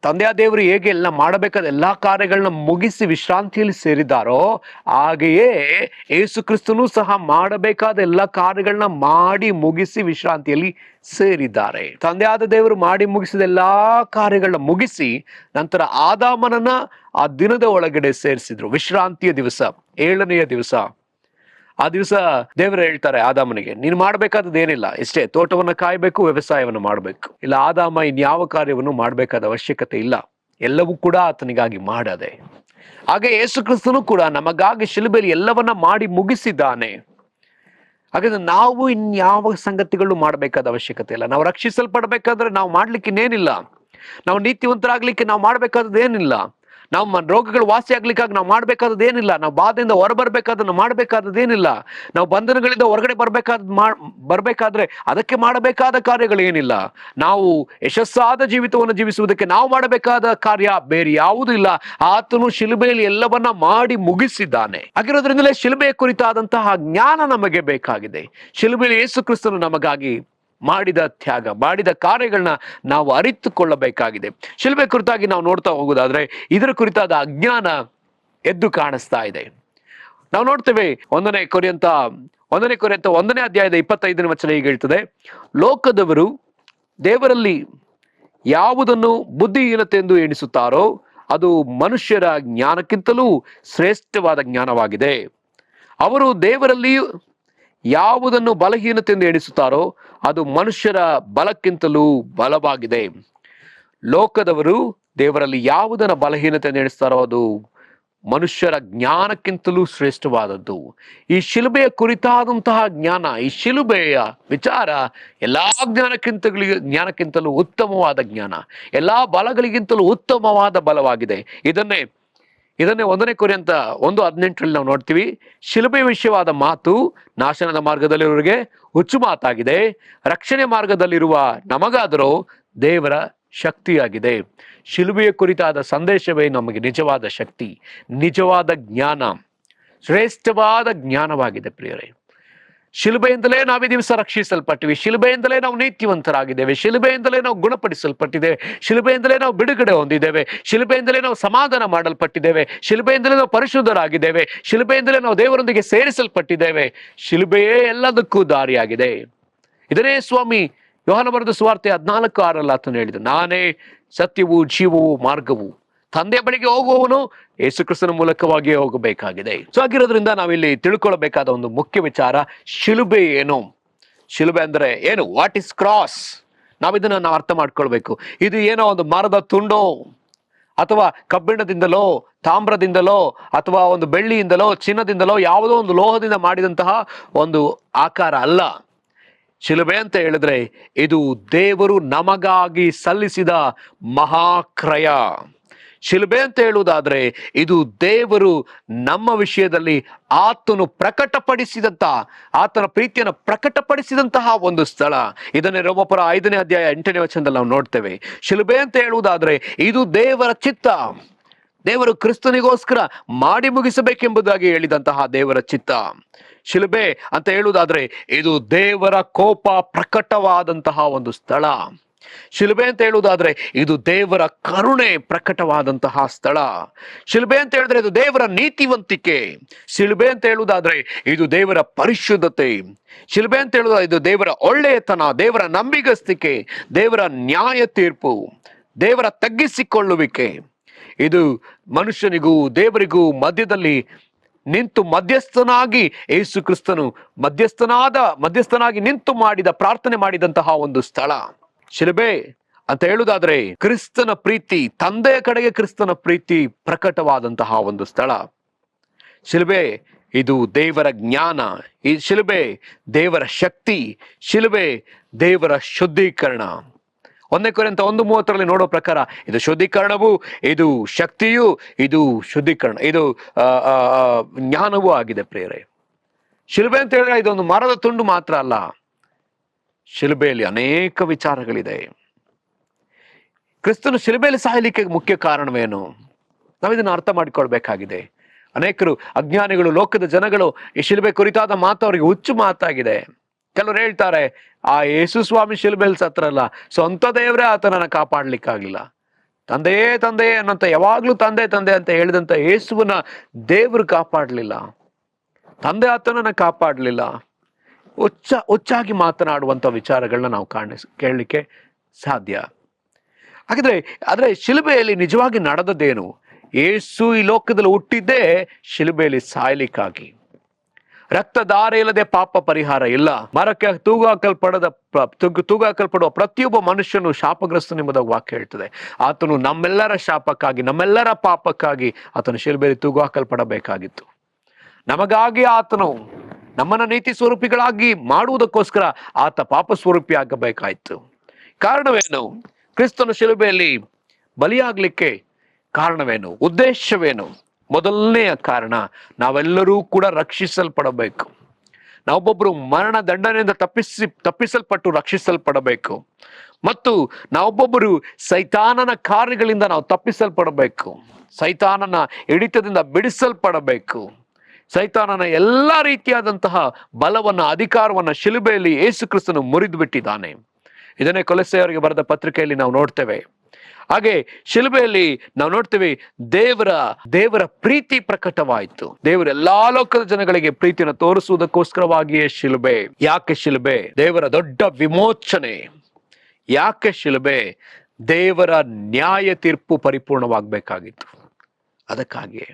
ತಂದೆಯ ದೇವರು ಹೇಗೆ ಎಲ್ಲ ಮಾಡಬೇಕಾದ ಎಲ್ಲಾ ಕಾರ್ಯಗಳನ್ನ ಮುಗಿಸಿ ವಿಶ್ರಾಂತಿಯಲ್ಲಿ ಸೇರಿದ್ದಾರೋ ಹಾಗೆಯೇ ಯೇಸು ಕ್ರಿಸ್ತನು ಸಹ ಮಾಡಬೇಕಾದ ಎಲ್ಲಾ ಕಾರ್ಯಗಳನ್ನ ಮಾಡಿ ಮುಗಿಸಿ ವಿಶ್ರಾಂತಿಯಲ್ಲಿ ಸೇರಿದ್ದಾರೆ. ತಂದೆಯಾದ ದೇವರು ಮಾಡಿ ಮುಗಿಸಿದ ಎಲ್ಲಾ ಕಾರ್ಯಗಳನ್ನ ಮುಗಿಸಿ ನಂತರ ಆದಾಮನನ್ನ ಆ ದಿನದ ಒಳಗಡೆ ಸೇರಿಸಿದ್ರು. ವಿಶ್ರಾಂತಿಯ ದಿವಸ, 7ನೆಯ ದಿವಸ. ಆ ದಿವಸ ದೇವರು ಹೇಳ್ತಾರೆ ಆದಾಮನಿಗೆ, ನೀನು ಮಾಡಬೇಕಾದದ್ದು ಏನಿಲ್ಲ, ಇಷ್ಟೇ, ತೋಟವನ್ನ ಕಾಯಬೇಕು, ವ್ಯವಸಾಯವನ್ನು ಮಾಡಬೇಕು. ಇಲ್ಲ, ಆದಾಮ ಇನ್ಯಾವ ಕಾರ್ಯವನ್ನು ಮಾಡಬೇಕಾದ ಅವಶ್ಯಕತೆ ಇಲ್ಲ, ಎಲ್ಲವೂ ಕೂಡ ಆತನಿಗಾಗಿ ಮಾಡದೆ. ಹಾಗೆ ಯೇಸು ಕ್ರಿಸ್ತನು ಕೂಡ ನಮಗಾಗಿ ಶಿಲುಬೆಯಲ್ಲಿ ಎಲ್ಲವನ್ನ ಮಾಡಿ ಮುಗಿಸಿದ್ದಾನೆ. ಹಾಗಾದ್ರೆ ನಾವು ಇನ್ಯಾವ ಸಂಗತಿಗಳು ಮಾಡಬೇಕಾದ ಅವಶ್ಯಕತೆ ಇಲ್ಲ. ನಾವು ರಕ್ಷಿಸಲ್ಪಡಬೇಕಾದ್ರೆ ನಾವು ಮಾಡ್ಲಿಕ್ಕೆ ಇನ್ನೇನಿಲ್ಲ, ನಾವು ನೀತಿವಂತರಾಗ್ಲಿಕ್ಕೆ ನಾವು ಮಾಡಬೇಕಾದದ್ದು ಏನಿಲ್ಲ, ನಾವು ರೋಗಗಳು ವಾಸಿ ಆಗ್ಲಿಕ್ಕಾಗಿ ನಾವು ಮಾಡ್ಬೇಕಾದದ್ದು ಏನಿಲ್ಲ, ನಾವು ಬಾಧೆಯಿಂದ ಹೊರಬರ್ಬೇಕಾದ್ರೆ ಮಾಡಬೇಕಾದದ್ದು ಏನಿಲ್ಲ, ನಾವು ಬಂಧನಗಳಿಂದ ಹೊರಗಡೆ ಬರ್ಬೇಕಾದ್ರೆ ಅದಕ್ಕೆ ಮಾಡಬೇಕಾದ ಕಾರ್ಯಗಳು ಏನಿಲ್ಲ. ನಾವು ಯಶಸ್ಸಾದ ಜೀವಿತವನ್ನು ಜೀವಿಸುವುದಕ್ಕೆ ನಾವು ಮಾಡಬೇಕಾದ ಕಾರ್ಯ ಬೇರೆ ಯಾವುದೂ ಇಲ್ಲ. ಆತನು ಶಿಲುಬೆಯಲ್ಲಿ ಎಲ್ಲವನ್ನ ಮಾಡಿ ಮುಗಿಸಿದ್ದಾನೆ. ಹಾಗಿರೋದ್ರಿಂದಲೇ ಶಿಲುಬೆಯ ಕುರಿತಾದಂತಹ ಜ್ಞಾನ ನಮಗೆ ಬೇಕಾಗಿದೆ. ಶಿಲುಬೆಯಲ್ಲಿ ಯೇಸು ಕ್ರಿಸ್ತನು ನಮಗಾಗಿ ಮಾಡಿದ ತ್ಯಾಗ, ಮಾಡಿದ ಕಾರ್ಯಗಳನ್ನ ನಾವು ಅರಿತುಕೊಳ್ಳಬೇಕಾಗಿದೆ. ಶಿಲುಬೆ ಕುರಿತಾಗಿ ನಾವು ನೋಡ್ತಾ ಹೋಗುವುದಾದ್ರೆ ಇದರ ಕುರಿತಾದ ಅಜ್ಞಾನ ಎದ್ದು ಕಾಣಿಸ್ತಾ ಇದೆ. ನಾವು ನೋಡ್ತೇವೆ 1 ಕೊರಿಂಥ 1ನೇ ಅಧ್ಯಾಯದ 25ನೇ ವಚನ ಹೀಗೆ ಹೇಳ್ತದೆ, ಲೋಕದವರು ದೇವರಲ್ಲಿ ಯಾವುದನ್ನು ಬುದ್ಧಿಹೀನತೆ ಎಂದು ಎಣಿಸುತ್ತಾರೋ ಅದು ಮನುಷ್ಯರ ಜ್ಞಾನಕ್ಕಿಂತಲೂ ಶ್ರೇಷ್ಠವಾದ ಜ್ಞಾನವಾಗಿದೆ. ಅವರು ದೇವರಲ್ಲಿಯೂ ಯಾವುದನ್ನು ಬಲಹೀನತೆ ಎಂದು ಎಣಿಸುತ್ತಾರೋ ಅದು ಮನುಷ್ಯರ ಬಲಕ್ಕಿಂತಲೂ ಬಲವಾಗಿದೆ. ಲೋಕದವರು ದೇವರಲ್ಲಿ ಯಾವುದನ್ನು ಬಲಹೀನತೆ ಎಂದು ಎಣಿಸ್ತಾರೋ ಅದು ಮನುಷ್ಯರ ಜ್ಞಾನಕ್ಕಿಂತಲೂ ಶ್ರೇಷ್ಠವಾದದ್ದು. ಈ ಶಿಲುಬೆಯ ಕುರಿತಾದಂತಹ ಜ್ಞಾನ, ಈ ಶಿಲುಬೆಯ ವಿಚಾರ ಎಲ್ಲಾ ಜ್ಞಾನಕ್ಕಿಂತಲೂ ಉತ್ತಮವಾದ ಜ್ಞಾನ, ಎಲ್ಲಾ ಬಲಗಳಿಗಿಂತಲೂ ಉತ್ತಮವಾದ ಬಲವಾಗಿದೆ. ಇದನ್ನೇ 1 ಕೊರಿಂಥ 1:18 ನಾವು ನೋಡ್ತೀವಿ. ಶಿಲುಬೆ ವಿಷಯವಾದ ಮಾತು ನಾಶನದ ಮಾರ್ಗದಲ್ಲಿರುವವರಿಗೆ ಹುಚ್ಚು ಮಾತಾಗಿದೆ, ರಕ್ಷಣೆ ಮಾರ್ಗದಲ್ಲಿರುವ ನಮಗಾದರೂ ದೇವರ ಶಕ್ತಿಯಾಗಿದೆ. ಶಿಲುಬೆಯ ಕುರಿತಾದ ಸಂದೇಶವೇ ನಮಗೆ ನಿಜವಾದ ಶಕ್ತಿ, ನಿಜವಾದ ಜ್ಞಾನ, ಶ್ರೇಷ್ಠವಾದ ಜ್ಞಾನವಾಗಿದೆ ಪ್ರಿಯರೇ. ಶಿಲುಬೆಯಿಂದಲೇ ನಾವು ಈ ದಿವಸ ರಕ್ಷಿಸಲ್ಪಟ್ಟಿವಿ, ಶಿಲುಬೆಯಿಂದಲೇ ನಾವು ನೀತಿವಂತರಾಗಿದ್ದೇವೆ, ಶಿಲುಬೆಯಿಂದಲೇ ನಾವು ಗುಣಪಡಿಸಲ್ಪಟ್ಟಿದ್ದೇವೆ, ಶಿಲುಬೆಯಿಂದಲೇ ನಾವು ಬಿಡುಗಡೆ ಹೊಂದಿದ್ದೇವೆ, ಶಿಲುಬೆಯಿಂದಲೇ ನಾವು ಸಮಾಧಾನ ಮಾಡಲ್ಪಟ್ಟಿದ್ದೇವೆ, ಶಿಲುಬೆಯಿಂದಲೇ ನಾವು ಪರಿಶುದ್ಧರಾಗಿದ್ದೇವೆ, ಶಿಲುಬೆಯಿಂದಲೇ ನಾವು ದೇವರೊಂದಿಗೆ ಸೇರಿಸಲ್ಪಟ್ಟಿದ್ದೇವೆ. ಶಿಲುಬೆಯೇ ಎಲ್ಲದಕ್ಕೂ ದಾರಿಯಾಗಿದೆ. ಇದನ್ನೇ ಸ್ವಾಮಿ ಯೋಹಾನ ಬರೆದ ಸುವಾರ್ತೆ 14:6 ಆತನು ಹೇಳಿದ, ನಾನೇ ಸತ್ಯವೂ ಜೀವವೂ ಮಾರ್ಗವು, ತಂದೆಯ ಬಳಿಗೆ ಹೋಗುವವನು ಯೇಸು ಕ್ರಿಸ್ತನ ಮೂಲಕವಾಗಿಯೇ ಹೋಗಬೇಕಾಗಿದೆ. ಸೊ ಆಗಿರೋದ್ರಿಂದ ನಾವಿಲ್ಲಿ ತಿಳ್ಕೊಳ್ಬೇಕಾದ ಒಂದು ಮುಖ್ಯ ವಿಚಾರ, ಶಿಲುಬೆ ಏನು, ಶಿಲುಬೆ ಅಂದ್ರೆ ಏನು, ವಾಟ್ ಇಸ್ ಕ್ರಾಸ್. ನಾವಿದನ್ನ ನಾವು ಅರ್ಥ ಮಾಡ್ಕೊಳ್ಬೇಕು. ಇದು ಏನೋ ಒಂದು ಮರದ ತುಂಡೋ ಅಥವಾ ಕಬ್ಬಿಣದಿಂದಲೋ ತಾಮ್ರದಿಂದಲೋ ಅಥವಾ ಒಂದು ಬೆಳ್ಳಿಯಿಂದಲೋ ಚಿನ್ನದಿಂದಲೋ ಯಾವುದೋ ಒಂದು ಲೋಹದಿಂದ ಮಾಡಿದಂತಹ ಒಂದು ಆಕಾರ ಅಲ್ಲ. ಶಿಲುಬೆ ಅಂತ ಹೇಳಿದ್ರೆ ಇದು ದೇವರು ನಮಗಾಗಿ ಸಲ್ಲಿಸಿದ ಮಹಾಕ್ರಯ. ಶಿಲುಬೆ ಅಂತ ಹೇಳುವುದಾದ್ರೆ ಇದು ದೇವರು ನಮ್ಮ ವಿಷಯದಲ್ಲಿ ಆತನು ಪ್ರಕಟಪಡಿಸಿದಂತ, ಆತನ ಪ್ರೀತಿಯನ್ನು ಪ್ರಕಟಪಡಿಸಿದಂತಹ ಒಂದು ಸ್ಥಳ. ಇದನ್ನೇ ರೋಮಪುರ 5ನೇ ಅಧ್ಯಾಯ 8ನೇ ವಚನದಲ್ಲಿ ನಾವು ನೋಡ್ತೇವೆ. ಶಿಲುಬೆ ಅಂತ ಹೇಳುವುದಾದ್ರೆ ಇದು ದೇವರ ಚಿತ್ತ, ದೇವರು ಕ್ರಿಸ್ತನಿಗೋಸ್ಕರ ಮಾಡಿ ಮುಗಿಸಬೇಕೆಂಬುದಾಗಿ ಹೇಳಿದಂತಹ ದೇವರ ಚಿತ್ತ. ಶಿಲುಬೆ ಅಂತ ಹೇಳುವುದಾದ್ರೆ ಇದು ದೇವರ ಕೋಪ ಪ್ರಕಟವಾದಂತಹ ಒಂದು ಸ್ಥಳ. ಶಿಲುಬೆ ಅಂತ ಹೇಳುವುದಾದ್ರೆ ಇದು ದೇವರ ಕರುಣೆ ಪ್ರಕಟವಾದಂತಹ ಸ್ಥಳ. ಶಿಲುಬೆ ಅಂತ ಹೇಳಿದ್ರೆ ಇದು ದೇವರ ನೀತಿವಂತಿಕೆ. ಶಿಲುಬೆ ಅಂತ ಹೇಳುವುದಾದ್ರೆ ಇದು ದೇವರ ಪರಿಶುದ್ಧತೆ. ಶಿಲುಬೆ ಅಂತ ಹೇಳುವುದಾದ್ರೆ ಇದು ದೇವರ ಒಳ್ಳೆಯತನ, ದೇವರ ನಂಬಿಗಸ್ತಿಕೆ, ದೇವರ ನ್ಯಾಯ ತೀರ್ಪು, ದೇವರ ತಗ್ಗಿಸಿಕೊಳ್ಳುವಿಕೆ. ಇದು ಮನುಷ್ಯನಿಗೂ ದೇವರಿಗೂ ಮಧ್ಯದಲ್ಲಿ ನಿಂತು ಮಧ್ಯಸ್ಥನಾಗಿ ಯೇಸು ಕ್ರಿಸ್ತನು ಮಧ್ಯಸ್ಥನಾಗಿ ನಿಂತು ಪ್ರಾರ್ಥನೆ ಮಾಡಿದಂತಹ ಒಂದು ಸ್ಥಳ. ಶಿಲುಬೆ ಅಂತ ಹೇಳುವುದಾದ್ರೆ ಕ್ರಿಸ್ತನ ಪ್ರೀತಿ, ತಂದೆಯ ಕಡೆಗೆ ಕ್ರಿಸ್ತನ ಪ್ರೀತಿ ಪ್ರಕಟವಾದಂತಹ ಒಂದು ಸ್ಥಳ. ಶಿಲುಬೆ ಇದು ದೇವರ ಜ್ಞಾನ, ಈ ಶಿಲುಬೆ ದೇವರ ಶಕ್ತಿ, ಶಿಲುಬೆ ದೇವರ ಶುದ್ಧೀಕರಣ. 1 ಕೊರಿಂಥ 1:30 ನೋಡೋ ಪ್ರಕಾರ ಇದು ಶುದ್ಧೀಕರಣವು, ಇದು ಶಕ್ತಿಯು, ಇದು ಶುದ್ಧೀಕರಣ, ಇದು ಜ್ಞಾನವೂ ಆಗಿದೆ ಪ್ರಿಯರೇ. ಶಿಲುಬೆ ಅಂತ ಹೇಳಿದ್ರೆ ಇದೊಂದು ಮರದ ತುಂಡು ಮಾತ್ರ ಅಲ್ಲ, ಶಿಲುಬೆಯಲ್ಲಿ ಅನೇಕ ವಿಚಾರಗಳಿದೆ. ಕ್ರಿಸ್ತನು ಶಿಲುಬೆಯಲ್ಲಿ ಸಾಯಲಿಕ್ಕೆ ಮುಖ್ಯ ಕಾರಣವೇನು, ನಾವಿದನ್ನು ಅರ್ಥ ಮಾಡಿಕೊಳ್ಬೇಕಾಗಿದೆ. ಅನೇಕರು ಅಜ್ಞಾನಿಗಳು, ಲೋಕದ ಜನಗಳು ಈ ಶಿಲುಬೆ ಕುರಿತಾದ ಮಾತು ಅವರಿಗೆ ಹುಚ್ಚು ಮಾತಾಗಿದೆ. ಕೆಲವರು ಹೇಳ್ತಾರೆ, ಆ ಯೇಸು ಸ್ವಾಮಿ ಶಿಲುಬೆಯಲ್ಲಿ ಸತ್ರಲ್ಲ, ಸ್ವಂತ ದೇವರೇ ಆತನನ್ನ ಕಾಪಾಡ್ಲಿಕ್ಕಾಗಿಲ್ಲ, ತಂದೆಯೇ ತಂದೆಯೇ ಅನ್ನಂತ ಯಾವಾಗ್ಲೂ ತಂದೆ ತಂದೆ ಅಂತ ಹೇಳಿದಂತ ಯೇಸುವನ್ನ ದೇವರು ಕಾಪಾಡ್ಲಿಲ್ಲ, ತಂದೆ ಆತನನ್ನ ಕಾಪಾಡ್ಲಿಲ್ಲ. ಹುಚ್ಚಾಗಿ ಮಾತನಾಡುವಂತ ವಿಚಾರಗಳನ್ನ ನಾವು ಕೇಳಲಿಕ್ಕೆ ಸಾಧ್ಯ. ಆದ್ರೆ ಶಿಲುಬೆಯಲ್ಲಿ ನಿಜವಾಗಿ ನಡೆದದ್ದೇನು? ಯೇಸು ಈ ಲೋಕದಲ್ಲಿ ಹುಟ್ಟಿದ್ದೇ ಶಿಲುಬೆಯಲ್ಲಿ ಸಾಯ್ಲಿಕ್ಕಾಗಿ. ರಕ್ತಧಾರೆ ಇಲ್ಲದೆ ಪಾಪ ಪರಿಹಾರ ಇಲ್ಲ. ಮರಕ್ಕೆ ತೂಗಾಕಲ್ಪಡುವ ಪ್ರತಿಯೊಬ್ಬ ಮನುಷ್ಯನು ಶಾಪಗ್ರಸ್ತನೆಂಬುದಾಗಿ ವಾಕ್ಯ ಹೇಳ್ತದೆ. ಆತನು ನಮ್ಮೆಲ್ಲರ ಶಾಪಕ್ಕಾಗಿ, ನಮ್ಮೆಲ್ಲರ ಪಾಪಕ್ಕಾಗಿ ಆತನು ಶಿಲುಬೆಯಲ್ಲಿ ತೂಗಾಕಲ್ಪಡಬೇಕಾಗಿತ್ತು. ನಮಗಾಗಿ ಆತನು ನಮ್ಮನ್ನ ನೀತಿ ಸ್ವರೂಪಿಗಳಾಗಿ ಮಾಡುವುದಕ್ಕೋಸ್ಕರ ಆತ ಪಾಪ ಸ್ವರೂಪಿ ಆಗಬೇಕಾಯ್ತು. ಕಾರಣವೇನು? ಕ್ರಿಸ್ತನು ಶಿಲುಬೆಯಲ್ಲಿ ಬಲಿಯಾಗ್ಲಿಕ್ಕೆ ಕಾರಣವೇನು? ಉದ್ದೇಶವೇನು? ಮೊದಲನೆಯ ಕಾರಣ, ನಾವೆಲ್ಲರೂ ಕೂಡ ರಕ್ಷಿಸಲ್ಪಡಬೇಕು. ನಾವೊಬ್ಬೊಬ್ರು ಮರಣ ದಂಡನೆಯಿಂದ ತಪ್ಪಿಸಲ್ಪಟ್ಟು ರಕ್ಷಿಸಲ್ಪಡಬೇಕು. ಮತ್ತು ನಾವೊಬ್ಬೊಬ್ಬರು ಸೈತಾನನ ಕಾರ್ಯಗಳಿಂದ ನಾವು ತಪ್ಪಿಸಲ್ಪಡಬೇಕು. ಸೈತಾನನ ಹಿಡಿತದಿಂದ ಬಿಡಿಸಲ್ಪಡಬೇಕು. ಸೈತಾನನ ಎಲ್ಲಾ ರೀತಿಯಾದಂತಹ ಬಲವನ್ನ, ಅಧಿಕಾರವನ್ನ ಶಿಲುಬೆಯಲ್ಲಿ ಯೇಸು ಕ್ರಿಸ್ತನು ಮುರಿದು ಬಿಟ್ಟಿದ್ದಾನೆ. ಇದನ್ನೇ ಕೊಲೊಸ್ಸೆಯವರಿಗೆ ಬರೆದ ಪತ್ರಿಕೆಯಲ್ಲಿ ನಾವು ನೋಡ್ತೇವೆ. ಹಾಗೆ ಶಿಲುಬೆಯಲ್ಲಿ ನಾವು ನೋಡ್ತೇವೆ ದೇವರ ಪ್ರೀತಿ ಪ್ರಕಟವಾಯಿತು. ದೇವರು ಎಲ್ಲಾ ಲೋಕದ ಜನಗಳಿಗೆ ಪ್ರೀತಿಯನ್ನು ತೋರಿಸುವುದಕ್ಕೋಸ್ಕರವಾಗಿಯೇ ಶಿಲುಬೆ. ಯಾಕೆ ಶಿಲುಬೆ? ದೇವರ ದೊಡ್ಡ ವಿಮೋಚನೆ. ಯಾಕೆ ಶಿಲುಬೆ? ದೇವರ ನ್ಯಾಯ ತೀರ್ಪು ಪರಿಪೂರ್ಣವಾಗಬೇಕಾಗಿತ್ತು, ಅದಕ್ಕಾಗಿಯೇ.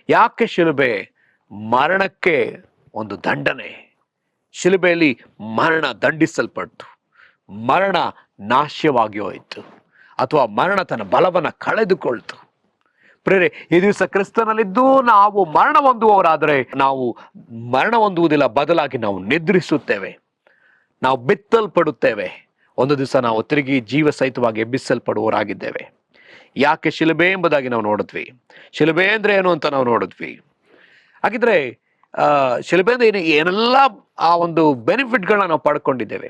ಯಾಕೆ ಶಿಲುಬೆ? ಮರಣಕ್ಕೆ ಒಂದು ದಂಡನೆ. ಶಿಲುಬೆಯಲ್ಲಿ ಮರಣ ದಂಡಿಸಲ್ಪಟ್ಟು ಮರಣ ನಾಶವಾಗಿ ಹೋಯಿತು, ಅಥವಾ ಮರಣ ತನ್ನ ಬಲವನ್ನ ಕಳೆದುಕೊಳ್ತು. ಪ್ರೇರೆ, ಈ ದಿವಸ ಕ್ರಿಸ್ತನಲ್ಲಿದ್ದು ನಾವು ಮರಣ ಹೊಂದುವವರಾದರೆ ನಾವು ಮರಣ ಹೊಂದುವುದಿಲ್ಲ, ಬದಲಾಗಿ ನಾವು ನಿದ್ರಿಸುತ್ತೇವೆ, ನಾವು ಬಿತ್ತಲ್ಪಡುತ್ತೇವೆ. ಒಂದು ದಿವಸ ನಾವು ತಿರುಗಿ ಜೀವ ಸಹಿತವಾಗಿ ಎಬ್ಬಿಸಲ್ಪಡುವವರಾಗಿದ್ದೇವೆ. ಯಾಕೆ ಶಿಲುಬೆ ಎಂಬುದಾಗಿ ನಾವು ನೋಡಿದ್ವಿ. ಶಿಲುಬೆ ಅಂದ್ರೆ ಏನು ಅಂತ ನಾವು ನೋಡಿದ್ವಿ. ಹಾಗಿದ್ರೆ ಶಿಲುಬೆಯಿಂದ ಏನೆಲ್ಲ ಆ ಒಂದು ಬೆನಿಫಿಟ್ಗಳನ್ನ ನಾವು ಪಡ್ಕೊಂಡಿದ್ದೇವೆ.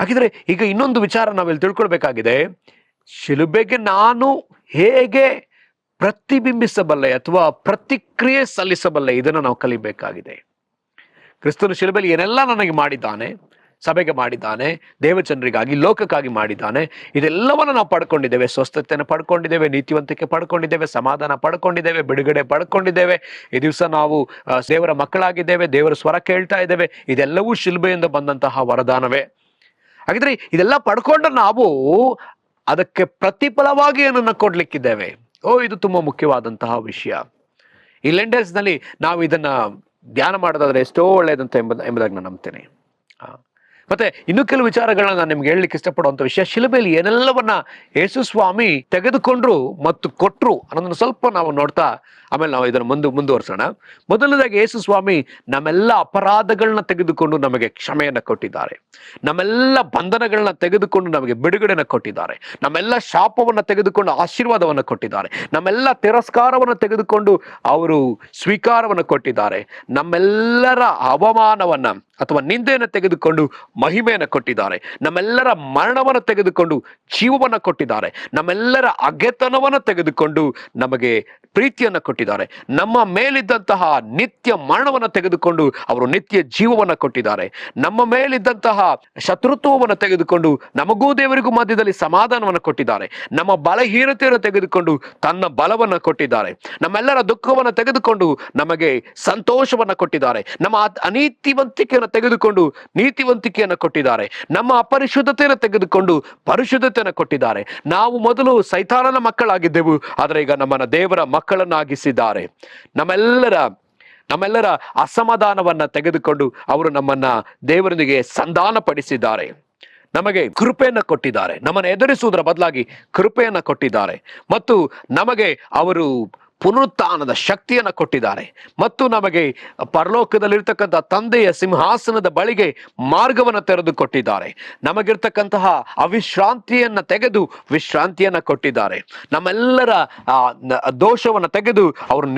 ಹಾಗಿದ್ರೆ ಈಗ ಇನ್ನೊಂದು ವಿಚಾರ ನಾವಿಲ್ಲಿ ತಿಳ್ಕೊಳ್ಬೇಕಾಗಿದೆ. ಶಿಲುಬೆಗೆ ನಾನು ಹೇಗೆ ಪ್ರತಿಬಿಂಬಿಸಬಲ್ಲೆ ಅಥವಾ ಪ್ರತಿಕ್ರಿಯೆ ಸಲ್ಲಿಸಬಲ್ಲೆ, ಇದನ್ನು ನಾವು ಕಲಿಬೇಕಾಗಿದೆ. ಕ್ರಿಸ್ತನು ಶಿಲುಬೆಯಲ್ಲಿ ಏನೆಲ್ಲ ನನಗೆ ಮಾಡಿದ್ದಾನೆ, ಸಭೆಗೆ ಮಾಡಿದ್ದಾನೆ, ದೇವಜನರಿಗಾಗಿ, ಲೋಕಕ್ಕಾಗಿ ಮಾಡಿದ್ದಾನೆ, ಇದೆಲ್ಲವನ್ನು ನಾವು ಪಡ್ಕೊಂಡಿದ್ದೇವೆ. ಸ್ವಸ್ಥತೆಯನ್ನು ಪಡ್ಕೊಂಡಿದ್ದೇವೆ, ನೀತಿವಂತಿಕೆ ಪಡ್ಕೊಂಡಿದ್ದೇವೆ, ಸಮಾಧಾನ ಪಡ್ಕೊಂಡಿದ್ದೇವೆ, ಬಿಡುಗಡೆ ಪಡ್ಕೊಂಡಿದ್ದೇವೆ. ಈ ದಿವಸ ನಾವು ದೇವರ ಮಕ್ಕಳಾಗಿದ್ದೇವೆ, ದೇವರ ಸ್ವರ ಕೇಳ್ತಾ ಇದ್ದೇವೆ. ಇದೆಲ್ಲವೂ ಶಿಲುಬೆಯಿಂದ ಬಂದಂತಹ ವರದಾನವೇ. ಹಾಗಿದ್ರೆ ಇದೆಲ್ಲ ಪಡ್ಕೊಂಡ ನಾವು ಅದಕ್ಕೆ ಪ್ರತಿಫಲವಾಗಿ ಏನನ್ನ ಕೊಡ್ಲಿಕ್ಕಿದ್ದೇವೆ. ಇದು ತುಂಬಾ ಮುಖ್ಯವಾದಂತಹ ವಿಷಯ. ಈ ಲೆಂಡರ್ಸ್ ನಲ್ಲಿ ನಾವು ಇದನ್ನ ಧ್ಯಾನ ಮಾಡೋದಾದ್ರೆ ಎಷ್ಟೋ ಒಳ್ಳೆಯದಂತ ಎಂಬುದಾಗಿ ನಾನು ನಂಬ್ತೇನೆ. ಮತ್ತೆ ಇನ್ನೂ ಕೆಲವು ವಿಚಾರಗಳನ್ನ ನಾನು ನಿಮ್ಗೆ ಹೇಳಲಿಕ್ಕೆ ಇಷ್ಟಪಡುವಂತ ವಿಷಯ, ಶಿಲುಬೆಯಲ್ಲಿ ಏನೆಲ್ಲವನ್ನ ಯೇಸು ಸ್ವಾಮಿ ತೆಗೆದುಕೊಂಡ್ರು ಮತ್ತು ಕೊಟ್ರು ಅನ್ನೋದನ್ನ ಸ್ವಲ್ಪ ನಾವು ನೋಡ್ತಾ ಆಮೇಲೆ ನಾವು ಇದನ್ನು ಮುಂದುವರಿಸೋಣ. ಮೊದಲನೇದಾಗಿ ಯೇಸು ಸ್ವಾಮಿ ನಮ್ಮೆಲ್ಲ ಅಪರಾಧಗಳನ್ನ ತೆಗೆದುಕೊಂಡು ನಮಗೆ ಕ್ಷಮೆಯನ್ನ ಕೊಟ್ಟಿದ್ದಾರೆ. ನಮ್ಮೆಲ್ಲ ಬಂಧನಗಳನ್ನ ತೆಗೆದುಕೊಂಡು ನಮಗೆ ಬಿಡುಗಡೆನ ಕೊಟ್ಟಿದ್ದಾರೆ. ನಮ್ಮೆಲ್ಲ ಶಾಪವನ್ನ ತೆಗೆದುಕೊಂಡು ಆಶೀರ್ವಾದವನ್ನು ಕೊಟ್ಟಿದ್ದಾರೆ. ನಮ್ಮೆಲ್ಲ ತಿರಸ್ಕಾರವನ್ನು ತೆಗೆದುಕೊಂಡು ಅವರು ಸ್ವೀಕಾರವನ್ನು ಕೊಟ್ಟಿದ್ದಾರೆ. ನಮ್ಮೆಲ್ಲರ ಅವಮಾನವನ್ನ ಅಥವಾ ನಿಂದೆಯನ್ನು ತೆಗೆದುಕೊಂಡು ಮಹಿಮೆಯನ್ನು ಕೊಟ್ಟಿದ್ದಾರೆ. ನಮ್ಮೆಲ್ಲರ ಮರಣವನ್ನು ತೆಗೆದುಕೊಂಡು ಜೀವವನ್ನು ಕೊಟ್ಟಿದ್ದಾರೆ. ನಮ್ಮೆಲ್ಲರ ಅಗೆತನವನ್ನು ತೆಗೆದುಕೊಂಡು ನಮಗೆ ಪ್ರೀತಿಯನ್ನು ಕೊಟ್ಟಿದ್ದಾರೆ. ನಮ್ಮ ಮೇಲಿದ್ದಂತಹ ನಿತ್ಯ ಮರಣವನ್ನು ತೆಗೆದುಕೊಂಡು ಅವರು ನಿತ್ಯ ಜೀವವನ್ನು ಕೊಟ್ಟಿದ್ದಾರೆ. ನಮ್ಮ ಮೇಲಿದ್ದಂತಹ ಶತ್ರುತ್ವವನ್ನು ತೆಗೆದುಕೊಂಡು ನಮಗೂ ದೇವರಿಗೂ ಮಧ್ಯದಲ್ಲಿ ಸಮಾಧಾನವನ್ನು ಕೊಟ್ಟಿದ್ದಾರೆ. ನಮ್ಮ ಬಲಹೀನತೆಯನ್ನು ತೆಗೆದುಕೊಂಡು ತನ್ನ ಬಲವನ್ನು ಕೊಟ್ಟಿದ್ದಾರೆ. ನಮ್ಮೆಲ್ಲರ ದುಃಖವನ್ನು ತೆಗೆದುಕೊಂಡು ನಮಗೆ ಸಂತೋಷವನ್ನು ಕೊಟ್ಟಿದ್ದಾರೆ. ನಮ್ಮ ಅನೀತಿವಂತಿಕೆಯನ್ನು ತೆಗೆದುಕೊಂಡು ನೀತಿವಂತಿಕೆಯನ್ನು ಕೊಟ್ಟಿದ್ದಾರೆ. ನಮ್ಮ ಅಪರಿಶುದ್ಧತೆಯನ್ನು ತೆಗೆದುಕೊಂಡು ಪರಿಶುದ್ಧತೆಯನ್ನು ಕೊಟ್ಟಿದ್ದಾರೆ. ನಾವು ಮೊದಲು ಸೈತಾನನ ಮಕ್ಕಳಾಗಿದ್ದೆವು, ಆದರೆ ಈಗ ನಮ್ಮನ್ನ ದೇವರ ಮಕ್ಕಳನ್ನಾಗಿಸಿದ್ದಾರೆ. ನಮ್ಮೆಲ್ಲರ ಅಸಮಾಧಾನವನ್ನ ತೆಗೆದುಕೊಂಡು ಅವರು ನಮ್ಮನ್ನ ದೇವರೊಂದಿಗೆ ಸಂಧಾನ ಪಡಿಸಿದ್ದಾರೆ. ನಮಗೆ ಕೃಪೆಯನ್ನು ಕೊಟ್ಟಿದ್ದಾರೆ. ನಮ್ಮನ್ನು ಎದುರಿಸುವುದರ ಬದಲಾಗಿ ಕೃಪೆಯನ್ನು ಕೊಟ್ಟಿದ್ದಾರೆ. ಮತ್ತು ನಮಗೆ ಅವರು ಪುನರುತ್ಥಾನದ ಶಕ್ತಿಯನ್ನು ಕೊಟ್ಟಿದ್ದಾರೆ. ಮತ್ತು ನಮಗೆ ಪರಲೋಕದಲ್ಲಿರ್ತಕ್ಕಂಥ ತಂದೆಯ ಸಿಂಹಾಸನದ ಬಳಿಗೆ ಮಾರ್ಗವನ್ನು ತೆರೆದು ಕೊಟ್ಟಿದ್ದಾರೆ. ನಮಗಿರ್ತಕ್ಕಂತಹ ಅವಿಶ್ರಾಂತಿಯನ್ನ ತೆಗೆದು ವಿಶ್ರಾಂತಿಯನ್ನ ಕೊಟ್ಟಿದ್ದಾರೆ. ನಮ್ಮೆಲ್ಲರ ದೋಷವನ್ನು ತೆಗೆದು ಅವರು